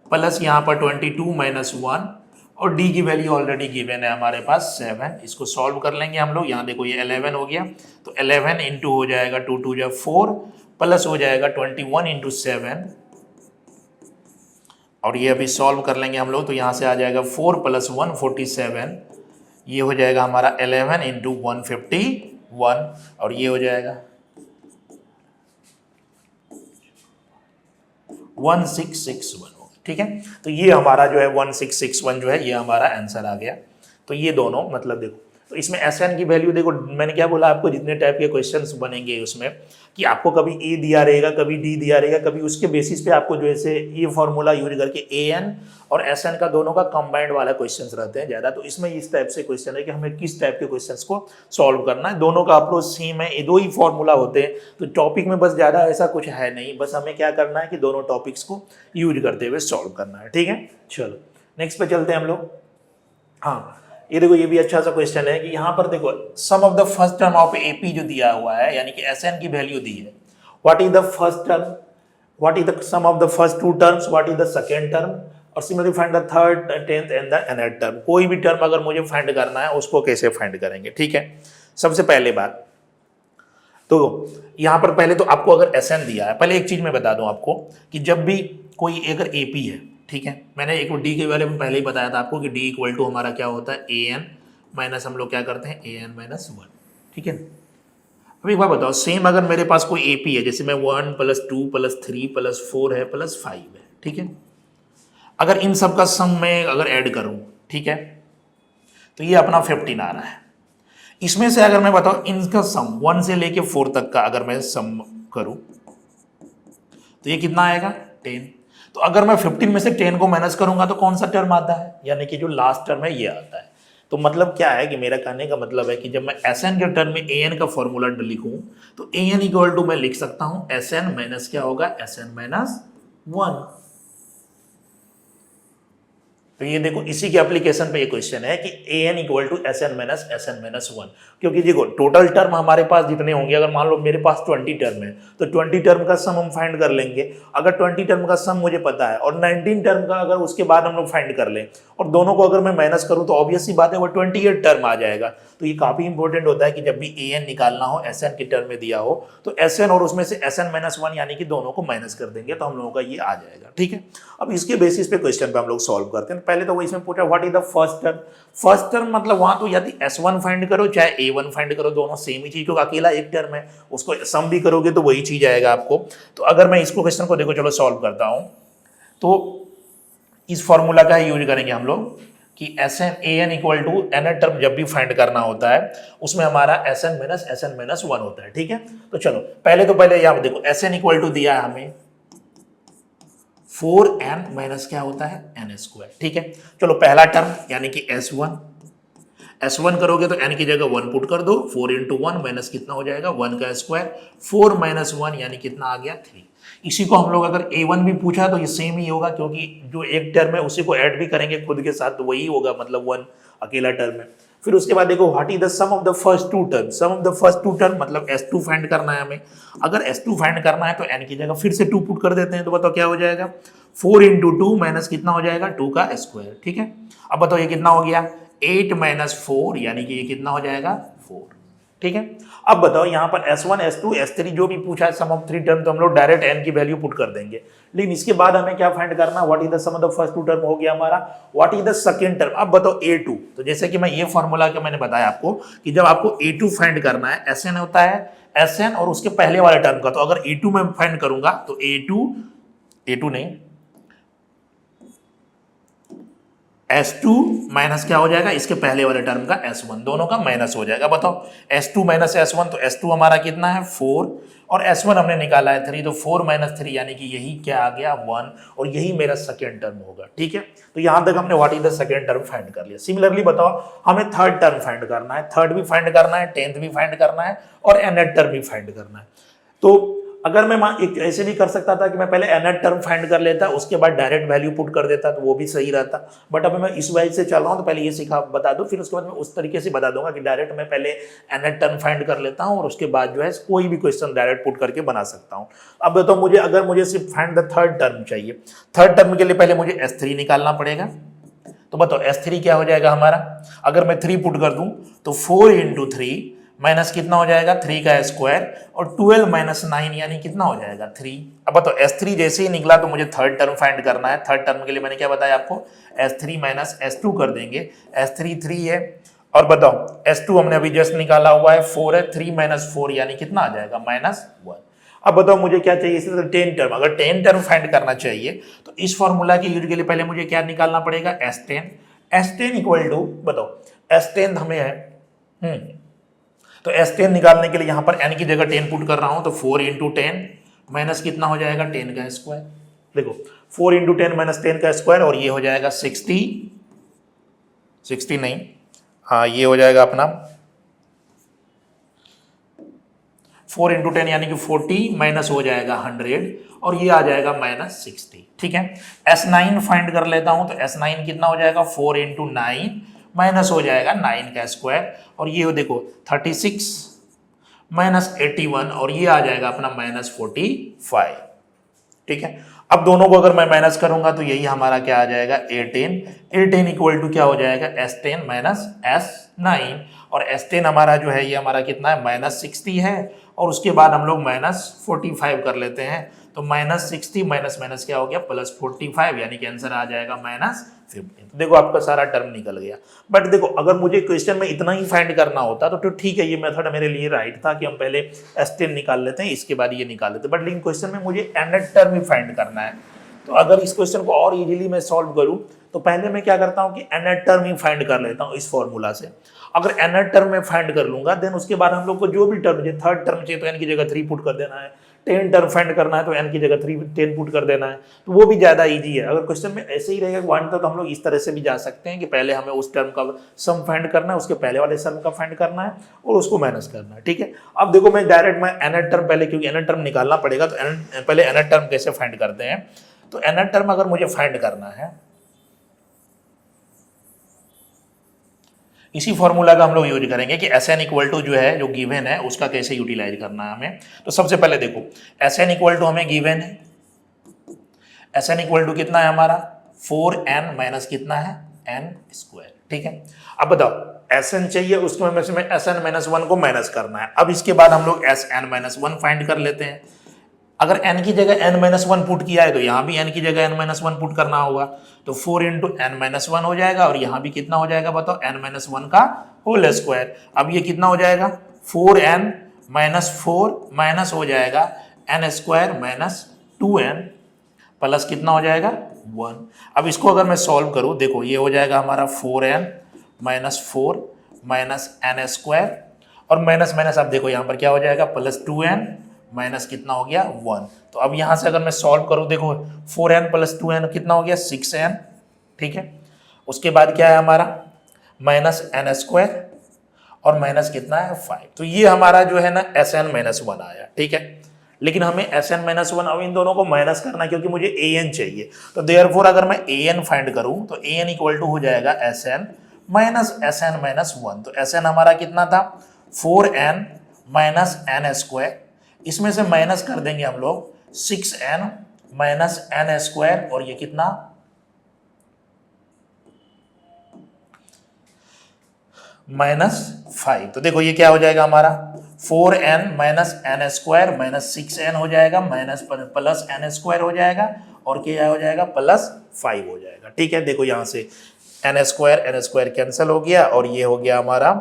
प्लस यहाँ पर 22 माइनस 1 और d की वैल्यू ऑलरेडी गिवन है हमारे पास 7। इसको सॉल्व कर लेंगे हम लोग। यहाँ देखो ये 11 हो गया, तो 11 इंटू हो जाएगा 2 2 जा 4 प्लस हो जाएगा 21 इंटू 7 और ये अभी सॉल्व कर लेंगे हम लोग, तो यहाँ से आ जाएगा 4 प्लस 1 47, ये हो जाएगा हमारा 11 इंटू 151 और ये हो जाएगा 1661, ठीक है। तो ये हमारा जो है 1661 जो है ये हमारा आंसर आ गया। तो ये दोनों मतलब देखो, तो इसमें एस एन की वैल्यू देखो, मैंने क्या बोला आपको, जितने टाइप के क्वेश्चंस बनेंगे उसमें कि आपको कभी ए दिया रहेगा, कभी डी दिया रहेगा, कभी उसके बेसिस पे आपको जो है ये फॉर्मूला यूज करके ए एन और एस एन का दोनों का कंबाइंड वाला क्वेश्चंस रहते हैं ज़्यादा। तो इसमें इस टाइप से क्वेश्चन है कि हमें किस टाइप के क्वेश्चंस को सॉल्व करना है। दोनों का अप्रोच सेम है, ये दो ही फॉर्मूला होते हैं, तो टॉपिक में बस ज़्यादा ऐसा कुछ है नहीं, बस हमें क्या करना है कि दोनों टॉपिक्स को यूज करते हुए सॉल्व करना है, ठीक है। चलो नेक्स्ट पे चलते हैं हम लोग। हाँ ये देखो, ये भी अच्छा सा क्वेश्चन है कि यहाँ पर देखो sum of the first term of AP जो दिया हुआ है, यानी कि एस एन की वैल्यू दी है। What is the first term, what is the sum of the first 2 terms, what is the second term, और similarly find the third, 10th and the nth term. कोई भी टर्म अगर मुझे find करना है उसको कैसे फाइंड करेंगे, ठीक है। सबसे पहले बात तो यहाँ पर पहले तो आपको अगर एस एन दिया है, पहले एक चीज मैं बता दूं आपको कि जब भी कोई अगर एपी है, ठीक है, मैंने एक डी के बारे में पहले ही बताया था आपको कि डी इक्वल टू हमारा क्या होता है ए एन माइनस हम लोग क्या करते हैं ए एन माइनस 1, ठीक है। अब एक बात बताओ, सेम अगर मेरे पास कोई एपी है, जैसे मैं 1 प्लस 2 प्लस 3 प्लस 4 है प्लस 5 है, ठीक है, अगर इन सब का सम मैं अगर ऐड करूं, ठीक है, तो ये अपना 15 आ रहा है। इसमें से अगर मैं बताऊं इनका सम 1 से लेके 4 तक का अगर मैं सम करूं तो ये कितना आएगा 10। तो अगर मैं 15 में से 10 को माइनस करूंगा तो कौन सा टर्म आता है, यानी कि जो लास्ट टर्म है ये आता है। तो मतलब क्या है कि मेरा कहने का मतलब है कि जब मैं एस एन के टर्म में ए एन का फॉर्मूला लिखूं तो ए एन इक्वल टू मैं लिख सकता हूं एस एन माइनस क्या होगा एस एन माइनस 1। तो ये देखो इसी के एप्लीकेशन पे ये क्वेश्चन है कि a N equal to s n minus 1, क्योंकि देखो टोटल टर्म हमारे पास जितने होंगे, अगर मान लो मेरे पास 20 टर्म है तो 20 टर्म का सम हम फाइंड कर लेंगे। अगर 20 टर्म का सम मुझे पता है और 19 टर्म का अगर उसके बाद हम लोग फाइंड कर लें और दोनों को अगर मैं माइनस करूं तो ऑब्वियस सी बात है वो 28 टर्म आ जाएगा। तो ये काफी इंपॉर्टेंट होता है कि जब भी ए एन निकालना हो एस एन के टर्म में दिया हो तो एस एन और उसमें से एस एन माइनस 1 यानी कि दोनों को माइनस कर देंगे तो हम लोगों का ये आ जाएगा, ठीक है। अब इसके बेसिस पे क्वेश्चन पे हम लोग सॉल्व करते हैं। पहले तो वो इसमें पूछा what is the first term. First term मतलब वहां तो यदि S1 फाइंड करो चाहे A1 फाइंड करो, दोनों सेम ही चीज, क्योंकि अकेला एक टर्म है, उसको सम भी करोगे तो वही चीज आएगा आपको। तो अगर मैं इसको क्वेश्चन को देखो चलो सॉल्व करता हूं तो इस फॉर्मूला का यूज करेंगे हम लोग कि S N A N equal to N term जब भी फाइंड करना होता है उसमें हमारा एस एन माइनस 1 होता है, ठीक है। तो चलो पहले यहाँ देखो एस एन इक्वल टू दिया है हमें 4n माइनस क्या होता है n², ठीक है। चलो पहला टर्म यानी कि S1 करोगे तो n की जगह 1 पुट कर दो, 4 इंटू 1 माइनस कितना हो जाएगा 1 का स्क्वायर, 4 माइनस 1 यानी कितना आ गया 3। इसी को हम लोग अगर A1 भी पूछा तो ये सेम ही होगा, क्योंकि जो एक टर्म है उसी को ऐड भी करेंगे खुद के साथ तो वही होगा, मतलब 1 अकेला टर्म है। फिर उसके बाद देखो what is the sum of the first 2 term. Sum of the first 2 term मतलब S2 फाइंड करना है हमें। अगर S2 फाइंड करना है तो n की जगह फिर से 2 पुट कर देते हैं, तो बताओ क्या हो जाएगा 4 इंटू 2 माइनस कितना हो जाएगा 2 का स्क्वायर, ठीक है। अब बताओ ये कितना हो गया 8 माइनस 4 यानी कि ये कितना हो जाएगा 4, ठीक है। अब बताओ यहाँ पर S1 S2 S3 जो भी पूछा है सम ऑफ 3 टर्म तो हम लोग डायरेक्ट n की वैल्यू पुट कर देंगे। लेकिन इसके बाद हमें क्या फाइंड करना है what is the sum of the first 2 term हो गया हमारा, what is the second term. अब बताओ A2, तो जैसे कि मैं ये फॉर्मूला का मैंने बताया आपको कि जब आपको A2 फाइंड करना है Sn होता है Sn और उसके पहले वाले टर्म का, तो अगर A2 में फाइंड करूंगा तो A2 नहीं S2 माइनस क्या हो जाएगा, इसके पहले वाले टर्म का S1, दोनों का माइनस हो जाएगा। बताओ S2 माइनस S1, तो S2 हमारा कितना है 4 और S1 हमने निकाला है 3, तो 4 माइनस 3 यानी कि यही क्या आ गया 1, और यही मेरा सेकेंड टर्म होगा। ठीक है, तो यहां तक हमने what is the second term find कर लिया। सिमिलरली बताओ हमें थर्ड टर्म फाइंड करना है, थर्ड भी फाइंड करना है, 10th भी फाइंड करना है और nth टर्म भी फाइंड करना है। तो अगर मैं एक ऐसे भी कर सकता था कि मैं पहले nth टर्म फाइंड कर लेता, उसके बाद डायरेक्ट वैल्यू पुट कर देता, तो वो भी सही रहता। बट अभी मैं इस वाइज से चल रहा हूँ, तो पहले ये सिखा बता दूं, फिर उसके बाद मैं उस तरीके से बता दूंगा कि डायरेक्ट मैं पहले nth टर्म फाइंड कर लेता हूँ और उसके बाद जो है कोई भी क्वेश्चन डायरेक्ट पुट करके बना सकता हूँ। अब बताओ मुझे, अगर मुझे सिर्फ फाइंड द थर्ड टर्म चाहिए, थर्ड टर्म के लिए पहले मुझे S3 निकालना पड़ेगा। तो बताओ S3 क्या हो जाएगा हमारा, अगर मैं 3 पुट कर दूं तो 4 इंटू 3 माइनस कितना हो जाएगा 3 का स्क्वायर और 12 माइनस 9 यानी कितना हो जाएगा 3। अब बताओ S3 जैसे ही निकला तो मुझे थर्ड टर्म फाइंड करना है। थर्ड टर्म के लिए मैंने क्या बताया आपको, S3 माइनस S2 कर देंगे, S3 3 है और बताओ S2 हमने अभी जस्ट निकाला हुआ है 4 है, 3 माइनस 4 यानी कितना आ जाएगा -1। अब बताओ मुझे क्या चाहिए, इसी तरह 10 टर्म, अगर 10 टर्म फाइंड करना चाहिए तो इस फॉर्मूला के यूज के लिए पहले मुझे क्या निकालना पड़ेगा S10। S10 इक्वल टू, बताओ S10 हमें है, तो S10 निकालने के लिए यहां पर n की जगह 10 पुट कर रहा हूं, तो 4 इंटू 10 माइनस कितना हो जाएगा 10 का स्क्वायर। देखो 4 इंटू 10 माइनस 10 का स्क्वायर और ये हो जाएगा 60 नहीं, हाँ ये हो जाएगा अपना 4 इंटू 10 यानी कि 40 माइनस हो जाएगा 100 और ये आ जाएगा -60। ठीक है, S9 फाइंड कर लेता हूं, तो S9 कितना हो जाएगा 4 इंटू 9 माइनस हो जाएगा 9 का स्क्वायर और ये हो देखो 36 माइनस 81 और ये आ जाएगा अपना -45। ठीक है, अब दोनों को अगर मैं माइनस करूंगा तो यही हमारा क्या आ जाएगा 18 इक्वल टू क्या हो जाएगा S10 माइनस S9 और S10 हमारा जो है ये हमारा कितना है -60 है और उसके बाद हम लोग -45 कर लेते हैं, तो -60 माइनस माइनस क्या हो गया +45 यानी कि आंसर आ जाएगा -15। तो देखो आपका सारा टर्म निकल गया। बट देखो अगर मुझे क्वेश्चन में इतना ही फाइंड करना होता तो ठीक है, ये मेथड मेरे लिए राइट था कि हम पहले S10 निकाल लेते हैं इसके बाद ये निकाल लेते हैं, बट लेकिन क्वेश्चन में मुझे nth टर्म ही फाइंड करना है। तो अगर इस क्वेश्चन को और इजीली मैं सॉल्व करूं तो पहले मैं क्या करता हूं कि nth टर्म ही फाइंड कर लेता हूं इस फॉर्मूला से। अगर nth टर्म में फाइंड कर लूंगा देन उसके बाद हम लोग को जो भी टर्म चाहिए, थर्ड टर्म चाहिए तो n की जगह 3 पुट कर देना है, 10 टर्म फाइंड करना है तो n की जगह 10 पुट कर देना है, तो वो भी ज्यादा इजी है। अगर क्वेश्चन में ऐसे ही रहेगा वन तो हम लोग इस तरह से भी जा सकते हैं कि पहले हमें उस टर्म का सम फाइंड करना है, उसके पहले वाले सम का फाइंड करना है और उसको माइनस करना है। ठीक है, अब देखो मैं डायरेक्ट मैं nth टर्म पहले, क्योंकि nth टर्म निकालना पड़ेगा तो पहले nth टर्म कैसे फाइंड करते हैं। तो nth टर्म अगर मुझे फाइंड करना है, इसी फॉर्मूला का हम लोग यूज करेंगे कि Sn इक्वल टू जो है जो गिवन है उसका कैसे यूटिलाइज करना है हमें। तो सबसे पहले देखो Sn इक्वल टू हमें गिवन है, Sn इक्वल टू कितना है हमारा 4n माइनस कितना है n स्क्वायर। ठीक है, अब बताओ Sn चाहिए, उसको में से में Sn माइनस 1 को माइनस करना है। अब इसके बाद हम लोग Sn माइनस 1 फाइंड कर लेते हैं। अगर n की जगह n माइनस 1 पुट किया है तो यहाँ भी n की जगह n माइनस 1 पुट करना होगा, तो 4 इंटू n माइनस 1 हो जाएगा और यहाँ भी कितना हो जाएगा बताओ n माइनस 1 का होल स्क्वायर। अब ये कितना हो जाएगा 4n माइनस 4 माइनस हो जाएगा n square minus 2n plus कितना हो जाएगा 1। अब इसको अगर मैं सॉल्व करूँ, देखो ये हो जाएगा हमारा 4n minus 4 minus n square और माइनस माइनस आप देखो यहाँ पर क्या हो जाएगा +2n माइनस कितना हो गया 1। तो अब यहां से अगर मैं सॉल्व करूं, देखो 4n प्लस 2n कितना हो गया 6n। ठीक है, उसके बाद क्या है हमारा माइनस n स्क्वायर और माइनस कितना है 5। तो ये हमारा जो है ना Sn माइनस 1 आया। ठीक है, लेकिन हमें Sn माइनस 1 अब इन दोनों को माइनस करना है क्योंकि मुझे an चाहिए। तो देयरफॉर अगर मैं an फाइंड करूं तो an इक्वल टू हो जाएगा Sn माइनस Sn माइनस 1। तो Sn हमारा कितना था 4n माइनस n स्क्वायर, इसमें से माइनस कर देंगे हम लोग 6n माइनस n स्क्वायर और ये कितना -5। तो देखो ये क्या हो जाएगा हमारा 4n minus n square minus 6n हो जाएगा माइनस प्लस n स्क्वायर हो जाएगा और क्या हो जाएगा +5 हो जाएगा। ठीक है, देखो यहां से n स्क्वायर कैंसिल हो गया और ये हो गया हमारा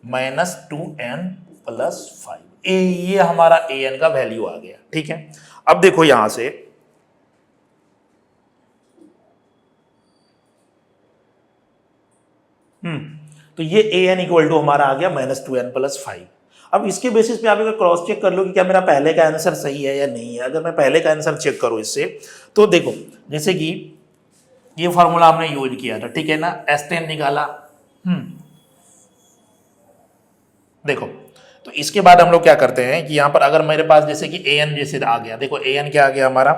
-2n प्लस 5। ये हमारा an का वैल्यू आ गया। ठीक है, अब देखो यहां से तो ये ए एन इक्वल टू हमारा आ गया -2n+5। अब इसके बेसिस पे आप अगर क्रॉस चेक कर लो कि क्या मेरा पहले का आंसर सही है या नहीं है। अगर मैं पहले का आंसर चेक करूँ इससे, तो देखो जैसे कि ये फॉर्मूला हमने यूज किया था, ठीक है ना, S10 निकाला। देखो तो इसके बाद हम लोग क्या करते हैं कि यहाँ पर अगर मेरे पास जैसे कि ए एन जैसे आ गया, देखो ए एन क्या आ गया हमारा,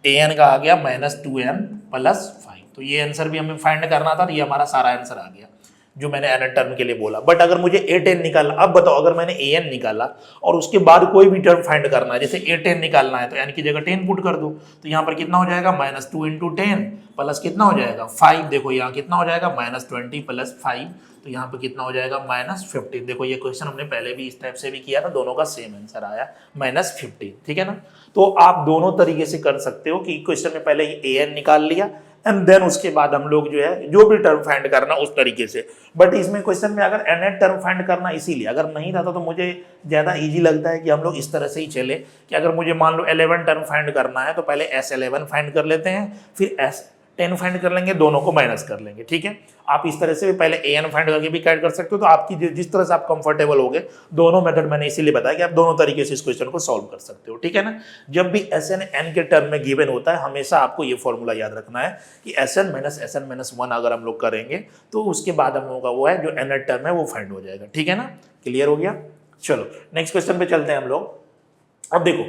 ए एन का आ गया -2n+5। तो ये आंसर भी हमें फाइंड करना था, तो ये हमारा सारा आंसर आ गया जो मैंने एन टर्म के लिए बोला। बट अगर मुझे A10 निकालना, अब बताओ अगर मैंने AN निकाला और उसके बाद कोई भी टर्म फाइंड करना है, जैसे A10 निकालना है तो n की जगह 10 पुट कर दो, तो यहाँ पर कितना हो जाएगा -2 × 10 प्लस कितना हो जाएगा 5। देखो यहाँ कितना हो जाएगा -20 + 5, तो यहाँ पर कितना हो जाएगा -15। देखो ये क्वेश्चन हमने पहले भी इस टाइप से भी किया था, दोनों का सेम आंसर आया -15, ठीक है ना। तो आप दोनों तरीके से कर सकते हो कि क्वेश्चन में पहले ही AN निकाल लिया एंड देन उसके बाद हम लोग जो है जो भी टर्म फाइंड करना उस तरीके से। बट इसमें क्वेश्चन में अगर nth टर्म फाइंड करना, इसीलिए अगर नहीं रहता तो मुझे ज़्यादा इजी लगता है कि हम लोग इस तरह से ही चले कि अगर मुझे मान लो 11 टर्म फाइंड करना है तो पहले S11 फाइंड कर लेते हैं, फिर S10 फाइंड कर लेंगे, दोनों को माइनस कर लेंगे, ठीक है। आप इस तरह से भी पहले AN फाइंड करके भी कैड कर सकते हो। तो आपकी जिस तरह से आप कंफर्टेबल हो गए, दोनों मेथड मैंने इसीलिए बताया कि आप दोनों तरीके से इस क्वेश्चन को सॉल्व कर सकते हो, ठीक है ना। जब भी SN n के टर्म में गिवन होता है, हमेशा आपको ये फॉर्मूला याद रखना है कि SN - SN - 1 अगर हम लोग करेंगे तो उसके बाद हम लोगों का वो है जो n टर्म है वो फाइंड हो जाएगा, ठीक है ना। क्लियर हो गया। चलो नेक्स्ट क्वेश्चन पे चलते हैं हम लोग। अब देखो,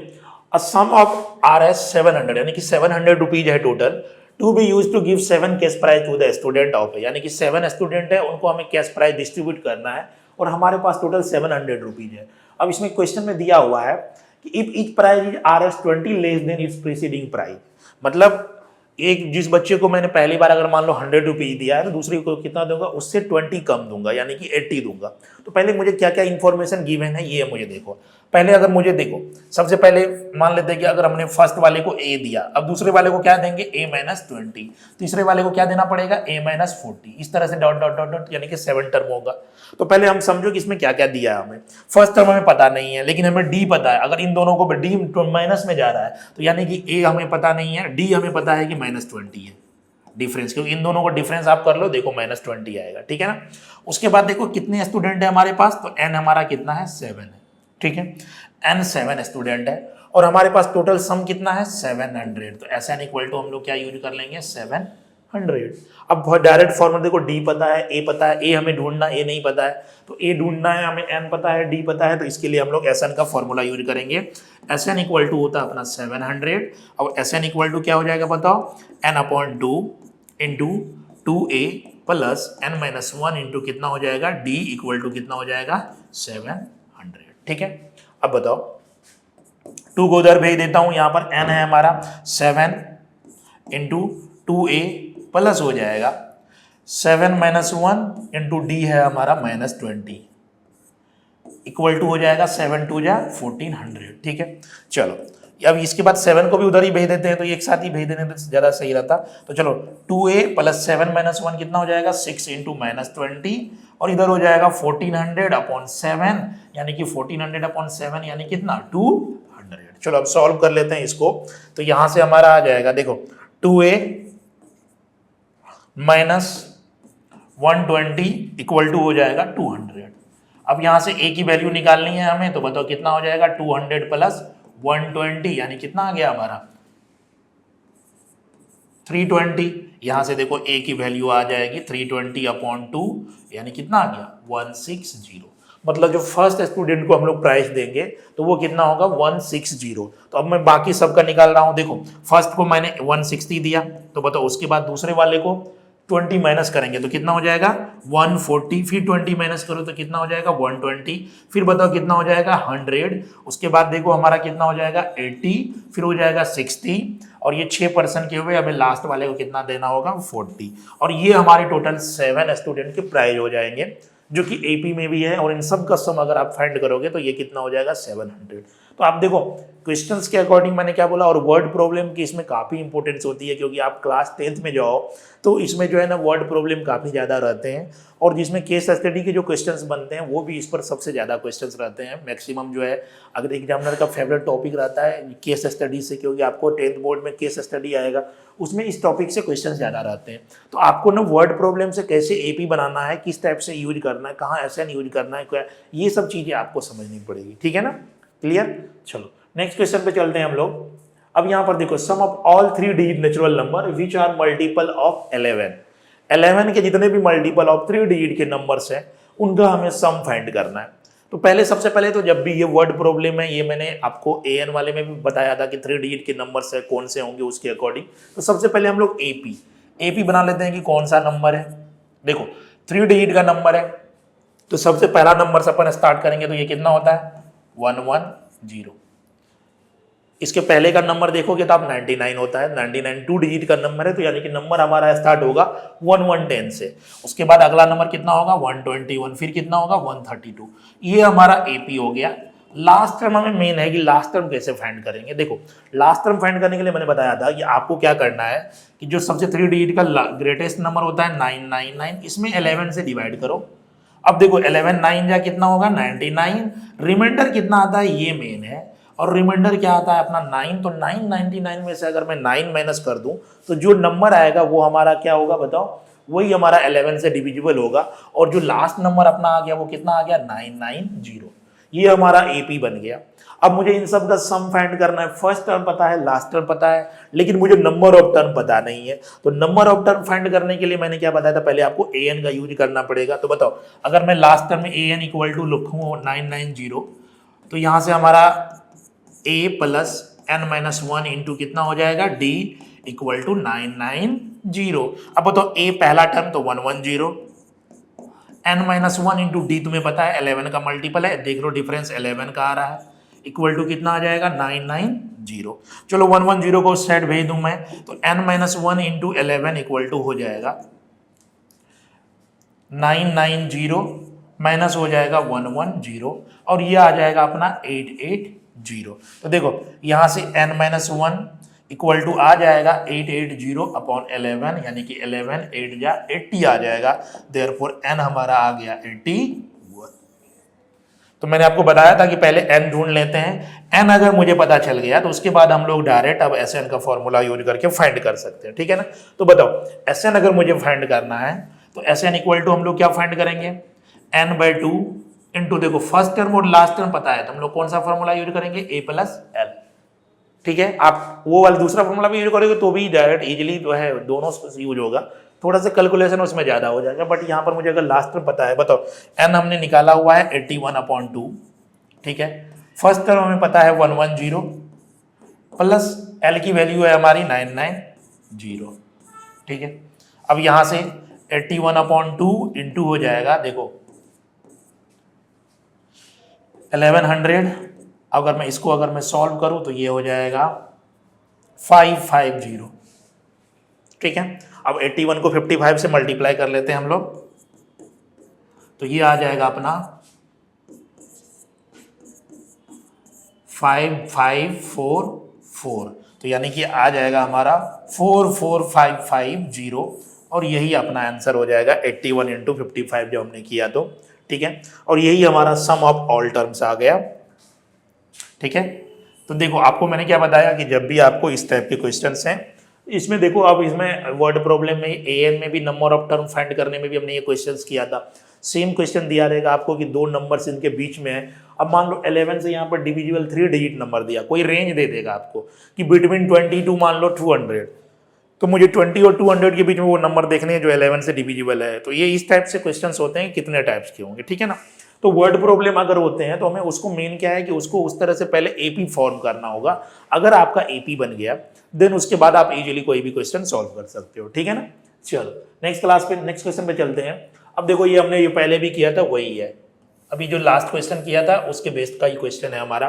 अ सम ऑफ Rs 700, यानी कि 700 रुपीज है total, to be use to give 7 cash prize to the student of, यानी कि 7 स्टूडेंट है, उनको हमें कैश प्राइज डिस्ट्रीब्यूट करना है और हमारे पास टोटल 700 रुपीज है। अब इसमें क्वेश्चन में दिया हुआ है कि if each prize is Rs20 less than its preceding prize, मतलब एक जिस बच्चे को मैंने पहली बार अगर मान लो 100 रुपीज दिया है तो दूसरे को कितना दूंगा, उससे 20 कम दूंगा, यानी कि 80 दूंगा। तो पहले मुझे क्या क्या इंफॉर्मेशन गिवन है ये मुझे देखो। पहले अगर मुझे देखो, सबसे पहले मान लेते हैं कि अगर हमने फर्स्ट वाले को A दिया, अब दूसरे वाले को क्या देंगे A-20, तीसरे वाले को क्या देना पड़ेगा A-40, इस तरह से डॉट डॉट डॉट डॉट, यानी कि 7 टर्म होगा। तो पहले हम समझो कि इसमें क्या क्या दिया है हमें। फर्स्ट टर्म हमें पता नहीं है, लेकिन हमें D पता है। अगर इन दोनों को D माइनस में जा रहा है तो यानी कि A हमें पता नहीं है, D हमें पता है कि -20 है डिफरेंस, क्योंकि इन दोनों को डिफरेंस आप कर लो, देखो -20 आएगा, ठीक है ना। उसके बाद देखो कितने स्टूडेंट है हमारे पास, तो n हमारा कितना है 7 है, ठीक है। n 7 स्टूडेंट है और हमारे पास टोटल सम कितना है 700। तो SN इक्वल टू हम लोग क्या यूज कर लेंगे 700। अब बहुत डायरेक्ट फॉर्मूला देखो, D पता है, A पता है, A हमें ढूंढना, A नहीं पता है, तो A ढूंढना है हमें, N पता है, D पता है, तो इसके लिए हम लोग SN का फॉर्मूला यूज करेंगे। SN इक्वल टू होता है अपना 700 और SN इक्वल टू क्या हो जाएगा बताओ, n/2 into 2A plus n-1 into कितना हो जाएगा D इक्वल टू कितना हो जाएगा 700, ठीक है। अब बताओ 2 को उधर भेज देता हूं, यहां पर n है हमारा 7 इंटू 2A प्लस हो जाएगा 7-1 इंटू D है हमारा -20 इक्वल टू हो जाएगा 7×2 = 1400, ठीक है। चलो अब इसके बाद 7 को भी उधर ही भेज देते हैं, तो एक साथ ही भेज देने तो ज़्यादा सही रहता। तो चलो 2A प्लस 7-1 कितना हो जाएगा 6 इंटू -20 और इधर हो जाएगा 1400/7, यानी कि 1400/7 यानी कितना 200। चलो अब सॉल्व कर लेते हैं इसको। तो यहाँ से हमारा आ जाएगा देखो 2A माइनस 120 इक्वल टू हो जाएगा 200। अब यहाँ से A की वैल्यू निकालनी है हमें, तो बताओ कितना हो जाएगा 200 प्लस 120 यानी कितना आ गया हमारा 320। यहां से देखो A की वैल्यू आ जाएगी 320/2 यानी कितना आ गया 160। मतलब जो फर्स्ट स्टूडेंट को हम लोग प्राइस देंगे तो वो कितना होगा 160। तो अब मैं बाकी सबका निकाल रहा हूं। देखो फर्स्ट को मैंने 160 दिया, तो बताओ उसके बाद दूसरे वाले को 20 माइनस करेंगे तो कितना हो जाएगा 140, फिर 20 माइनस करो तो कितना हो जाएगा 120, फिर बताओ कितना हो जाएगा 100। उसके बाद देखो हमारा कितना हो जाएगा 80, फिर हो जाएगा 60 और ये 6% के हुए, हमें लास्ट वाले को कितना देना होगा 40। और ये हमारे टोटल 7 स्टूडेंट के प्राइज हो जाएंगे जो कि AP में भी है। और इन सब का सम अगर आप फाइंड करोगे तो ये कितना हो जाएगा 700। तो आप देखो क्वेश्चंस के अकॉर्डिंग मैंने क्या बोला, और वर्ड प्रॉब्लम की इसमें काफ़ी इंपॉर्टेंस होती है, क्योंकि आप क्लास 10th में जाओ तो इसमें जो है ना वर्ड प्रॉब्लम काफ़ी ज़्यादा रहते हैं, और जिसमें केस स्टडी के जो क्वेश्चंस बनते हैं वो भी इस पर सबसे ज़्यादा क्वेश्चंस रहते हैं मैक्सिमम जो है। अगर एग्जामिनर का फेवरेट टॉपिक रहता है केस स्टडी से, क्योंकि आपको 10th बोर्ड में केस स्टडी आएगा, उसमें इस टॉपिक से क्वेश्चन ज़्यादा रहते हैं। तो आपको ना वर्ड प्रॉब्लम से कैसे AP बनाना है, किस टाइप से यूज करना है, कहाँ SN यूज करना है, क्या, ये सब चीज़ें आपको समझनी पड़ेगी, ठीक है ना, क्लियर। चलो नेक्स्ट क्वेश्चन पे चलते हैं हम लोग। अब यहाँ पर देखो, sum of all 3 digit natural number which are multiple of 11 के जितने भी मल्टीपल ऑफ 3 डिजिट के नंबर्स हैं उनका हमें सम फाइंड करना है। तो सबसे पहले तो जब भी ये वर्ड प्रॉब्लम है, ये मैंने आपको AN वाले में भी बताया था कि 3 डिजिट के नंबर्स है कौन से होंगे उसके अकॉर्डिंग। तो सबसे पहले हम लोग AP बना लेते हैं कि कौन सा नंबर है। देखो 3 डिजिट का नंबर है, तो सबसे पहला नंबर से अपन स्टार्ट करेंगे, तो ये कितना होता है 110। इसके पहले का नंबर देखोगे तो आप 99 होता है, 99 2 डिजिट का नंबर है, तो यानी कि नंबर हमारा स्टार्ट होगा 1110 से। उसके बाद अगला नंबर कितना होगा 121, फिर कितना होगा 132। ये हमारा AP हो गया। लास्ट टर्म हमें मेन है कि लास्ट टर्म कैसे फाइंड करेंगे। देखो लास्ट टर्म फाइंड करने के लिए मैंने बताया था कि आपको क्या करना है कि जो सबसे 3 डिजिट का ग्रेटेस्ट नंबर होता है 999, इसमें 11 से डिवाइड करो। अब देखो 11 9 जा कितना होगा 99, रिमाइंडर कितना आता है ये मेन है, और रिमाइंडर क्या आता है अपना 9। तो 999 में से अगर मैं 9 माइनस कर दूं तो जो नंबर आएगा वो हमारा क्या होगा बताओ, वही हमारा 11 से डिविजिबल होगा, और जो लास्ट नंबर अपना आ गया वो कितना आ गया 990। ये हमारा AP बन गया। अब मुझे इन सब का सम फाइंड करना है। फर्स्ट टर्म पता है, लास्ट टर्म पता है, लेकिन मुझे नंबर ऑफ टर्म पता नहीं है। तो नंबर ऑफ टर्म फाइंड करने के लिए मैंने क्या बताया था, पहले आपको AN का यूज करना पड़ेगा। तो बताओ अगर मैं लास्ट टर्म में AN इक्वल टू लिखूँ 990, तो यहाँ से हमारा A प्लस n-1 इंटू कितना हो जाएगा D इक्वल टू 990। अब बताओ A पहला टर्म तो 110, n-1 इंटू D तुम्हें पता है 11 का मल्टीपल है, देख लो डिफरेंस 11 का आ रहा है, इक्वल टू कितना आ जाएगा 990। चलो 110 को उस साइड भेज दूं मैं, तो n-1 इंटू 11 इक्वल टू हो जाएगा 990 माइनस हो जाएगा 110, और ये आ जाएगा अपना 880। तो देखो यहां से n-1 इक्वल टू आ जाएगा 880 अपॉन 11, यानी कि 11 8 जा 80 आ जाएगा। देयरफॉर n हमारा आ गया 81। तो मैंने आपको बताया था कि पहले n ढूंढ लेते हैं। n अगर मुझे पता चल गया तो उसके बाद हम लोग डायरेक्ट अब SN का फॉर्मूला यूज करके फाइंड कर सकते हैं, ठीक है ना। तो बताओ SN अगर मुझे फाइंड करना है तो SN इक्वल टू हम लोग क्या फाइंड करेंगे, n/2 इंटू, देखो फर्स्ट टर्म और लास्ट टर्म पता है तो हम लोग कौन सा फॉर्मूला यूज करेंगे A प्लस L, ठीक है। आप वो वाला दूसरा फॉर्मूला भी यूज करोगे तो भी डायरेक्ट इजीली जो है दोनों यूज होगा, थोड़ा सा कैलकुलेशन उसमें ज़्यादा हो जाएगा, बट यहाँ पर मुझे अगर लास्ट टर्म पता है, बताओ n हमने निकाला हुआ है 81/2, ठीक है। फर्स्ट टर्म हमें पता है 110 प्लस L की वैल्यू है हमारी 990, ठीक है। अब यहाँ से 81/2 इंटू हो जाएगा, देखो 1100। अगर मैं इसको अगर मैं सॉल्व करूं तो ये हो जाएगा 550, ठीक है। अब 81 को 55 से मल्टीप्लाई कर लेते हैं हम लोग, तो ये आ जाएगा अपना 5544, तो यानी कि आ जाएगा हमारा 44550, और यही अपना आंसर हो जाएगा 81 इंटू 55 जब हमने किया तो, ठीक है। और यही हमारा सम ऑफ ऑल टर्म्स आ गया, ठीक है। तो देखो आपको मैंने क्या बताया कि जब भी आपको इस टाइप के क्वेश्चंस हैं, इसमें देखो अब इसमें वर्ड प्रॉब्लम में AN में भी नंबर ऑफ टर्म फाइंड करने में भी हमने ये क्वेश्चंस किया था। सेम क्वेश्चन दिया रहेगा आपको कि दो नंबर्स इनके बीच में है। अब मान लो 11 से यहाँ पर डिविजिबल 3 डिजिट नंबर दिया, कोई रेंज दे देगा आपको कि बिटवीन 20 टू मान लो 200, तो मुझे 20 और 200 के बीच में वो नंबर देखने हैं जो 11 से डिविजिबल है। तो ये इस टाइप से क्वेश्चंस होते हैं, कितने टाइप्स के होंगे, ठीक है ना। तो वर्ड प्रॉब्लम अगर होते हैं तो हमें उसको मेन क्या है कि उसको उस तरह से पहले AP फॉर्म करना होगा। अगर आपका AP बन गया देन उसके बाद आप इजीली कोई भी क्वेश्चन सॉल्व कर सकते हो, ठीक है ना। चलो नेक्स्ट क्लास पे नेक्स्ट क्वेश्चन पे चलते हैं। अब देखो ये हमने ये पहले भी किया था वही है, अभी जो लास्ट क्वेश्चन किया था उसके बेस्ड का ही क्वेश्चन है हमारा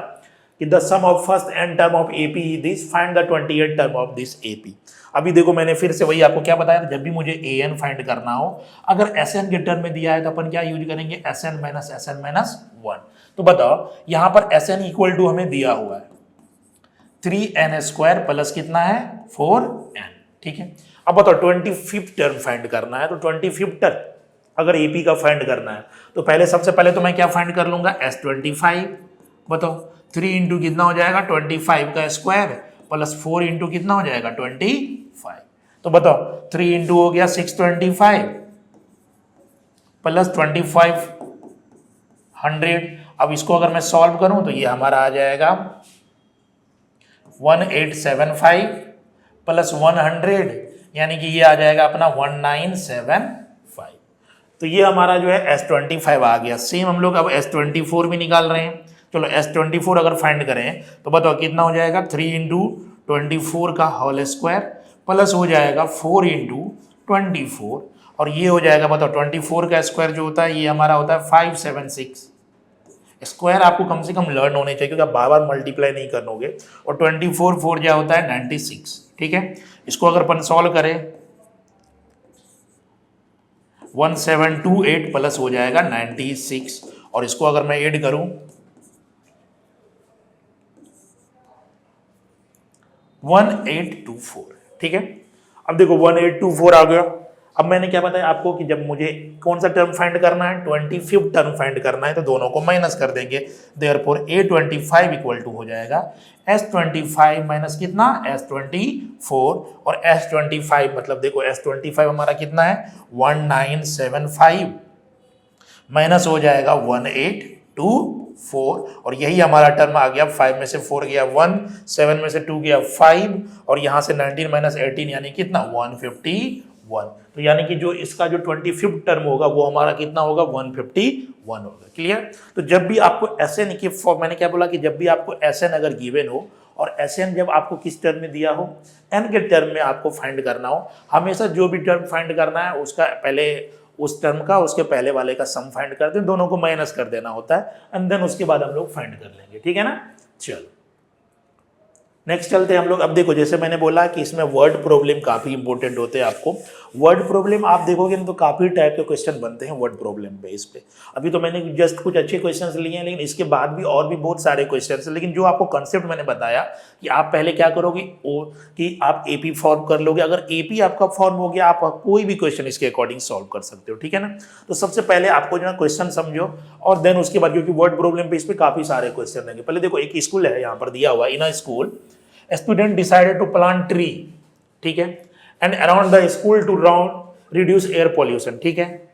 कि the sum of first n term of AP is this, find the 28 term of this AP। अभी देखो मैंने फिर से वही आपको क्या बताया था, जब भी मुझे AN फाइंड करना हो, अगर SN के टर्म में दिया है तो अपन क्या यूज करेंगे, SN-1। तो बताओ यहाँ पर SN इक्वल टू हमें दिया हुआ है, 3n² प्लस कितना है 4n। ठीक है, अब बताओ 25th टर्म फाइंड करना है, तो 25th टर्म अगर एपी का फाइंड करना है तो पहले सबसे पहले तो मैं क्या फाइंड कर लूंगा S25। बताओ 3 इंटू कितना हो जाएगा 25 का स्क्वायर प्लस 4 इंटू कितना हो जाएगा 25। तो बताओ 3 इंटू हो गया 625 प्लस 2500। अब इसको अगर मैं सॉल्व करूं तो ये हमारा आ जाएगा 1875 प्लस 100, यानी कि ये आ जाएगा अपना 1975। तो ये हमारा जो है S25 आ गया। सेम हम लोग अब S24 भी निकाल रहे हैं। चलो S24 अगर फाइंड करें तो बताओ कितना हो जाएगा 3 इंटू 24 का होल स्क्वायर प्लस हो जाएगा 4 इंटू 24, और ये हो जाएगा बताओ 24 का स्क्वायर जो होता है ये हमारा होता है 576। स्क्वायर आपको कम से कम लर्न होने चाहिए क्योंकि आप बार बार मल्टीप्लाई नहीं करनोगे। और 24 4 क्या होता है 96। ठीक है, इसको अगर अपन सॉल्व करें 1728 प्लस हो जाएगा 96, और इसको अगर मैं ऐड करूं 1824। ठीक है, अब देखो 1824 आ गया। अब मैंने क्या बताया आपको कि जब मुझे कौन सा टर्म फाइंड करना है 25th टर्म फाइंड करना है तो दोनों को माइनस कर देंगे। देयरफॉर A25 इक्वल टू हो जाएगा S25 माइनस कितना S24, और S25 मतलब देखो S25 हमारा कितना है 1975 माइनस हो जाएगा 1824, और यही हमारा टर्म आ गया। 5 में से 4 गया 1, 7 में से 2 गया 5, और यहाँ से 19 माइनस 18 यानी कितना 151। तो यानी कि जो इसका जो 25th टर्म होगा वो हमारा कितना होगा 151 होगा। क्लियर। तो जब भी आपको SN की फॉर्म, मैंने क्या बोला कि जब भी आपको SN अगर गिवन हो और SN जब आपको किस टर्म में दिया हो n के टर्म में आपको फाइंड करना हो, हमेशा जो भी टर्म फाइंड करना है उसका पहले उस टर्म का उसके पहले वाले का सम फाइंड करते हैं, दोनों को माइनस कर देना होता है एंड देन उसके बाद हम लोग फाइंड कर लेंगे। ठीक है ना। चलो नेक्स्ट चलते हैं हम लोग। अब देखो जैसे मैंने बोला कि इसमें वर्ड प्रॉब्लम काफी इंपॉर्टेंट होते हैं। आपको वर्ड प्रॉब्लम आप देखोगे ना तो काफी टाइप के क्वेश्चन बनते हैं वर्ड प्रॉब्लम बेस पे। अभी तो मैंने जस्ट कुछ अच्छे क्वेश्चंस लिए हैं, लेकिन इसके बाद भी और भी बहुत सारे क्वेश्चंस हैं। लेकिन जो आपको कंसेप्ट मैंने बताया कि आप पहले क्या करोगे कि आप एपी फॉर्म कर लोगे। अगर एपी आपका फॉर्म हो गया आप कोई भी क्वेश्चन इसके अकॉर्डिंग सॉल्व कर सकते हो। ठीक है ना। तो सबसे पहले आपको जो है क्वेश्चन समझो और देन उसके बाद, क्योंकि वर्ड प्रॉब्लम पे इस पे काफी सारे क्वेश्चन रहेंगे। पहले देखो एक स्कूल है, यहाँ पर दिया हुआ in a school student decided to plant tree, ठीक है, and around the school to reduce air pollution, ठीक है।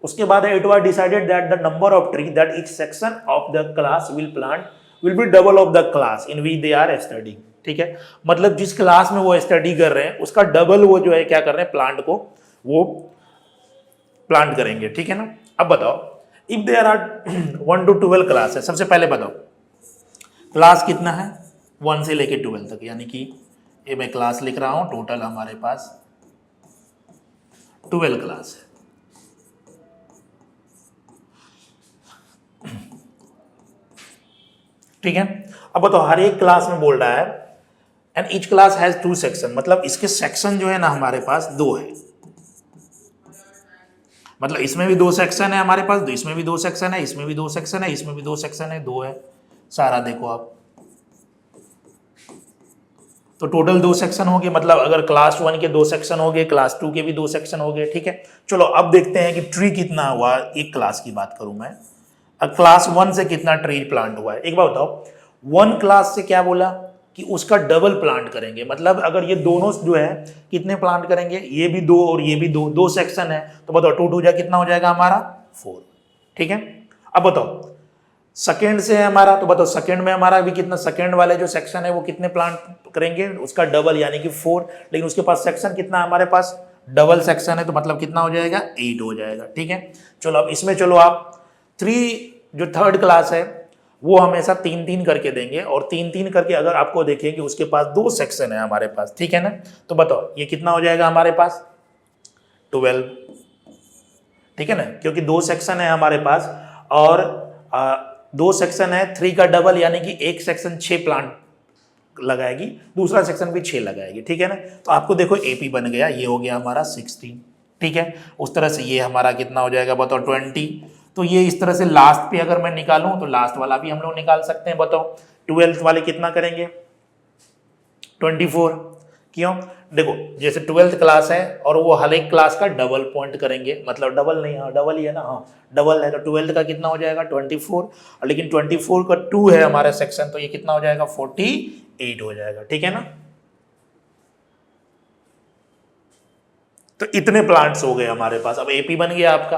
उसके बाद it was decided that the number of tree that each section of the class will plant will be double of the class in which they are studying, ठीक है। मतलब जिस class में वो स्टडी कर रहे हैं उसका डबल वो जो है क्या कर रहे हैं, प्लांट को वो प्लांट करेंगे। ठीक है ना। अब बताओ if there are 1 to 12 class है, सबसे पहले बताओ क्लास कितना है 1 से लेके 12 तक, यानी कि ये मैं क्लास लिख रहा हूं, टोटल हमारे पास 12 क्लास है। ठीक है। अब बताओ हर एक क्लास में बोल रहा है and each class has 2 section, मतलब इसके सेक्शन जो है ना हमारे पास 2 है। मतलब इसमें भी 2 सेक्शन है हमारे पास, इसमें भी 2 सेक्शन है, इसमें भी 2 सेक्शन है, इसमें भी 2 सेक्शन है, 2 है सारा। देखो आप तो टोटल 2 सेक्शन हो गए। मतलब अगर क्लास 1 के 2 सेक्शन हो गए, क्लास 2 के भी 2 सेक्शन हो गए। ठीक है। चलो अब देखते हैं कि ट्री कितना हुआ। एक क्लास की बात करूं मैं, अब क्लास 1 से कितना ट्री प्लांट हुआ है। एक बार बताओ 1 क्लास से क्या बोला कि उसका डबल प्लांट करेंगे। मतलब अगर ये दोनों जो है कितने प्लांट करेंगे, ये भी 2 और ये भी 2 सेक्शन है, तो बताओ 2 2 कितना हो जाएगा हमारा 4। ठीक है। अब बताओ सेकेंड से है हमारा, तो बताओ सेकेंड में हमारा भी कितना, सेकेंड वाले जो सेक्शन है वो कितने प्लांट करेंगे, उसका डबल यानी कि 4। लेकिन उसके पास सेक्शन कितना है हमारे पास, डबल सेक्शन है, तो मतलब कितना हो जाएगा 8 हो जाएगा। ठीक है। चलो अब इसमें चलो आप 3 जो थर्ड क्लास है वो हमेशा 3 3 करके देंगे, और 3 3 करके अगर आपको देखेंगे उसके पास 2 सेक्शन है हमारे पास। ठीक है ना। तो बताओ ये कितना हो जाएगा हमारे पास 12। ठीक है ना, क्योंकि 2 सेक्शन है हमारे पास और 2 सेक्शन है, 3 का डबल यानी कि एक सेक्शन 6 प्लांट लगाएगी, दूसरा सेक्शन भी 6 लगाएगी। ठीक है ना। तो आपको देखो एपी बन गया, ये हो गया हमारा 16। ठीक है। उस तरह से ये हमारा कितना हो जाएगा बताओ 20। तो ये इस तरह से लास्ट पे अगर मैं निकालूं तो लास्ट वाला भी हम लोग निकाल सकते हैं। बताओ 12th वाले कितना करेंगे 24। क्यों? देखो जैसे 12th क्लास है और वो हर एक क्लास का डबल पॉइंट करेंगे, मतलब डबल नहीं, हाँ डबल ही है ना, हाँ डबल है, तो 12th का कितना हो जाएगा 24, और लेकिन 24 का 2 है हमारा सेक्शन, तो ये कितना हो जाएगा 48 हो जाएगा, ठीक है ना। तो इतने प्लांट्स हो गए हमारे पास। अब एपी बन गया आपका।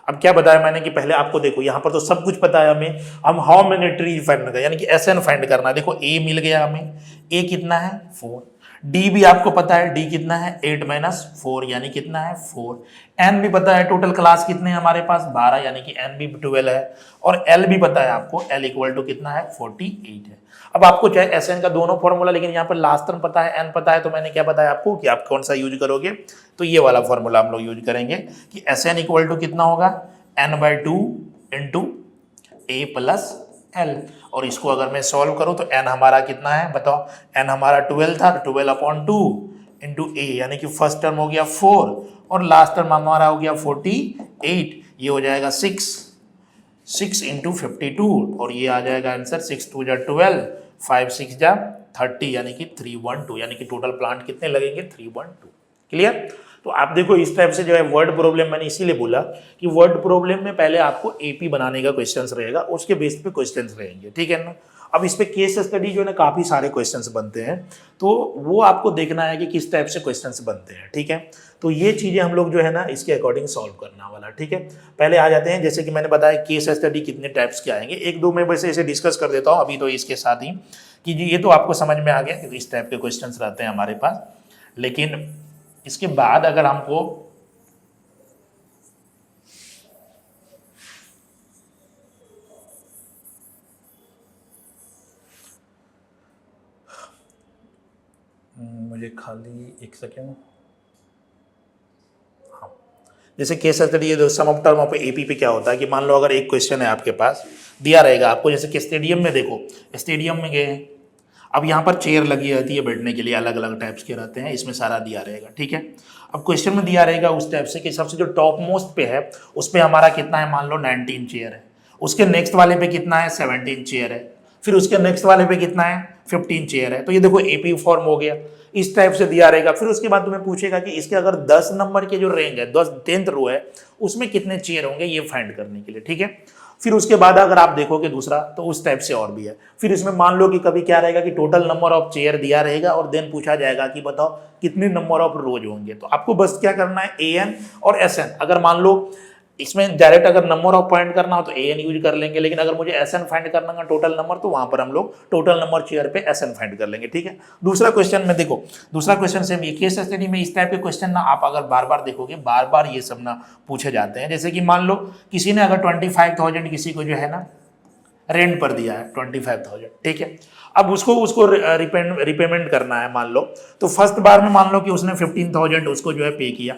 अब क्या बताया मैंने कि पहले आपको देखो यहाँ पर तो सब कुछ पता है हमें, हम हाउ मेनी ट्री फाइंड करना यानी कि एसएन फाइंड करना है। देखो ए मिल गया हमें, ए कितना है 4, डी भी आपको पता है, डी कितना है 8 - 4 यानी कितना है 4, एन भी पता है, टोटल क्लास कितने हैं हमारे पास 12 यानी कि एन भी 12 है, और एल भी पता है आपको, एल इक्वल टू कितना है 48 है। अब आपको चाहे एस एन का दोनों फॉर्मूला, लेकिन यहाँ पर लास्ट टर्म पता है, एन पता है, तो मैंने क्या बताया आपको कि आप कौन सा यूज करोगे, तो ये वाला फॉर्मूला हम लोग यूज करेंगे कि एस एन इक्वल टू कितना होगा n/2 into a plus L, और इसको अगर मैं सॉल्व करूं तो n हमारा कितना है बताओ, n हमारा 12 था, तो 12/2 इंटू ए यानी कि फर्स्ट टर्म हो गया 4 और लास्ट टर्म हमारा हो गया 48, ये हो जाएगा 6 इंटू 52 और ये आ जाएगा आंसर 6 2 = 12, 5 6 = 30 यानी कि 312, यानी कि टोटल प्लांट कितने लगेंगे 312। क्लियर? तो आप देखो इस टाइप से जो है वर्ड प्रॉब्लम, मैंने इसीलिए बोला कि वर्ड प्रॉब्लम में पहले आपको एपी बनाने का क्वेश्चंस रहेगा, उसके बेस पे क्वेश्चंस रहेंगे, ठीक है ना। अब इस पे केस स्टडी जो है ना काफी सारे क्वेश्चंस बनते हैं, तो वो आपको देखना है कि किस टाइप से क्वेश्चंस बनते हैं, ठीक है। तो ये चीजें हम लोग जो है ना इसके अकॉर्डिंग सॉल्व करना वाला, ठीक है। पहले आ जाते हैं, जैसे कि मैंने बताया केस स्टडी कितने टाइप्स के आएंगे, एक दो मैं वैसे ऐसे डिस्कस कर देता हूँ अभी तो इसके साथ ही, कि ये तो आपको समझ में आ गया कि इस टाइप के क्वेश्चन रहते हैं हमारे पास। लेकिन इसके बाद अगर हमको मुझे खाली एक सेकेंड, हाँ जैसे केस स्टडी, ये सम ऑफ टर्म ऑफ एपी पे क्या होता है कि मान लो अगर एक क्वेश्चन है आपके पास दिया रहेगा आपको, जैसे कि स्टेडियम में, देखो स्टेडियम में गए हैं, अब यहाँ पर चेयर लगी रहती है बैठने के लिए, अलग अलग टाइप्स के रहते हैं, इसमें सारा दिया रहेगा, ठीक है। अब क्वेश्चन में दिया रहेगा उस टाइप से कि सबसे जो टॉप मोस्ट पे है उस पे हमारा कितना है, मान लो 19 चेयर है, उसके नेक्स्ट वाले पे कितना है 17 चेयर है, फिर उसके नेक्स्ट वाले पे कितना है 15 चेयर है, तो ये देखो एपी फॉर्म हो गया, इस टाइप से दिया रहेगा। फिर उसके बाद तुम्हें पूछेगा कि इसके अगर 10 नंबर के जो रेंज है, 10th रो है, उसमें कितने चेयर होंगे ये फाइंड करने के लिए, ठीक है। फिर उसके बाद अगर आप देखोगे दूसरा तो उस टाइप से और भी है। फिर इसमें मान लो कि कभी क्या रहेगा कि टोटल नंबर ऑफ चेयर दिया रहेगा और देन पूछा जाएगा कि बताओ कितने नंबर ऑफ रोज होंगे, तो आपको बस क्या करना है एन और एस एन। अगर मान लो इसमें डायरेक्ट अगर नंबर ऑफ पॉइंट करना हो तो एन यूज कर लेंगे, लेकिन अगर मुझे एस एन फाइंड करना है टोटल नंबर, तो वहां पर हम लोग टोटल नंबर चेयर पे एस एन फाइंड कर लेंगे, ठीक है। दूसरा क्वेश्चन में देखो, दूसरा क्वेश्चन सेम, ये केस स्टडी में इस टाइप के क्वेश्चन ना आप अगर बार बार देखोगे, बार बार ये सब ना पूछे जाते हैं। जैसे कि मान लो किसी ने अगर 25,000 किसी को जो है ना रेंट पर दिया है 25,000, ठीक है। अब उसको रिपेमेंट करना है मान लो, तो फर्स्ट बार में मान लो कि उसने 15,000 उसको जो है पे किया,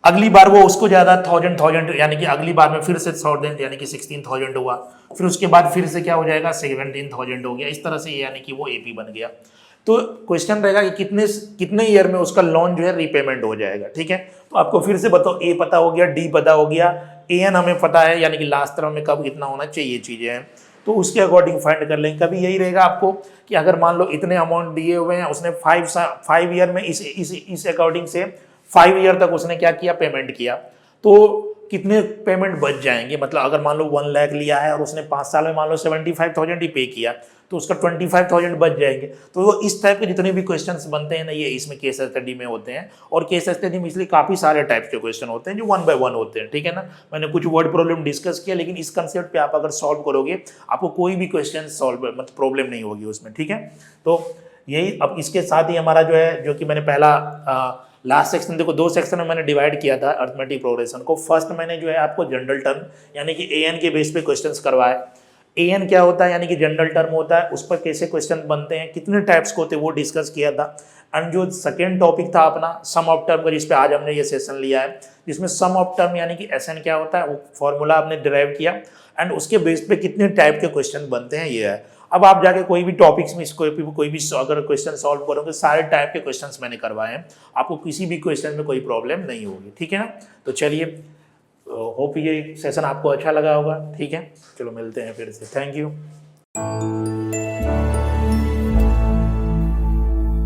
अगली बार वो उसको ज्यादा 1000 यानी कि अगली बार में फिर से 1000 यानी कि 16,000 हुआ, फिर उसके बाद फिर से क्या हो जाएगा 17,000 हो गया, इस तरह से यानी कि वो एपी बन गया। तो क्वेश्चन रहेगा कि कितने ईयर में उसका लोन जो है रीपेमेंट हो जाएगा, ठीक है। तो आपको फिर से बताओ, ए पता हो गया, डी पता हो गया, एन हमें पता है यानी कि लास्ट टर्म में कब कितना होना चाहिए चीजें हैं, तो उसके अकॉर्डिंग फाइंड कर लेंगे। कभी यही रहेगा आपको कि अगर मान लो इतने अमाउंट दिए हुए हैं, उसने 5 ईयर में इस अकॉर्डिंग से 5 ईयर तक उसने क्या किया पेमेंट किया, तो कितने पेमेंट बच जाएंगे, मतलब अगर मान लो 1 लाख लिया है और उसने 5 साल में मान लो 75,000 ही पे किया, तो उसका 25,000 बच जाएंगे। तो इस टाइप के जितने भी क्वेश्चंस बनते हैं ना, ये इसमें केस स्टडी में होते हैं, और केस स्टडी में इसलिए काफी सारे टाइप्स के क्वेश्चन होते हैं जो 1 बाय 1 होते हैं, ठीक है ना। मैंने कुछ वर्ड प्रॉब्लम डिस्कस किया, लेकिन इस कंसेप्ट पे आप अगर सॉल्व करोगे आपको कोई भी क्वेश्चन सॉल्व मतलब प्रॉब्लम नहीं होगी उसमें, ठीक है। तो यही, अब इसके साथ ही हमारा जो है, जो कि मैंने पहला लास्ट सेक्शन, देखो 2 सेक्शन में मैंने डिवाइड किया था अर्थमेटिक प्रोग्रेशन को। फर्स्ट मैंने जो है आपको जनरल टर्म यानी कि एएन के बेस पे क्वेश्चंस करवाए। एएन क्या होता है यानी कि जनरल टर्म होता है, उस पर कैसे क्वेश्चन बनते हैं, कितने टाइप्स के होते हैं वो डिस्कस किया था। एंड जो सेकेंड टॉपिक था अपना सम ऑफ टर्म का, जिस पे आज हमने ये सेशन लिया है, जिसमें सम ऑफ टर्म यानी कि एसएन क्या होता है वो फॉर्मूला आपने डिराइव किया, एंड उसके बेस पे कितने टाइप के क्वेश्चन बनते हैं ये है। अब आप जाके कोई भी टॉपिक्स में कोई भी अगर क्वेश्चन सॉल्व करोगे, सारे टाइप के क्वेश्चंस मैंने करवाए हैं, आपको किसी भी क्वेश्चन में कोई प्रॉब्लम नहीं होगी, ठीक है ना। तो चलिए, होप ये सेशन आपको अच्छा लगा होगा, ठीक है। चलो मिलते हैं फिर से, थैंक यू।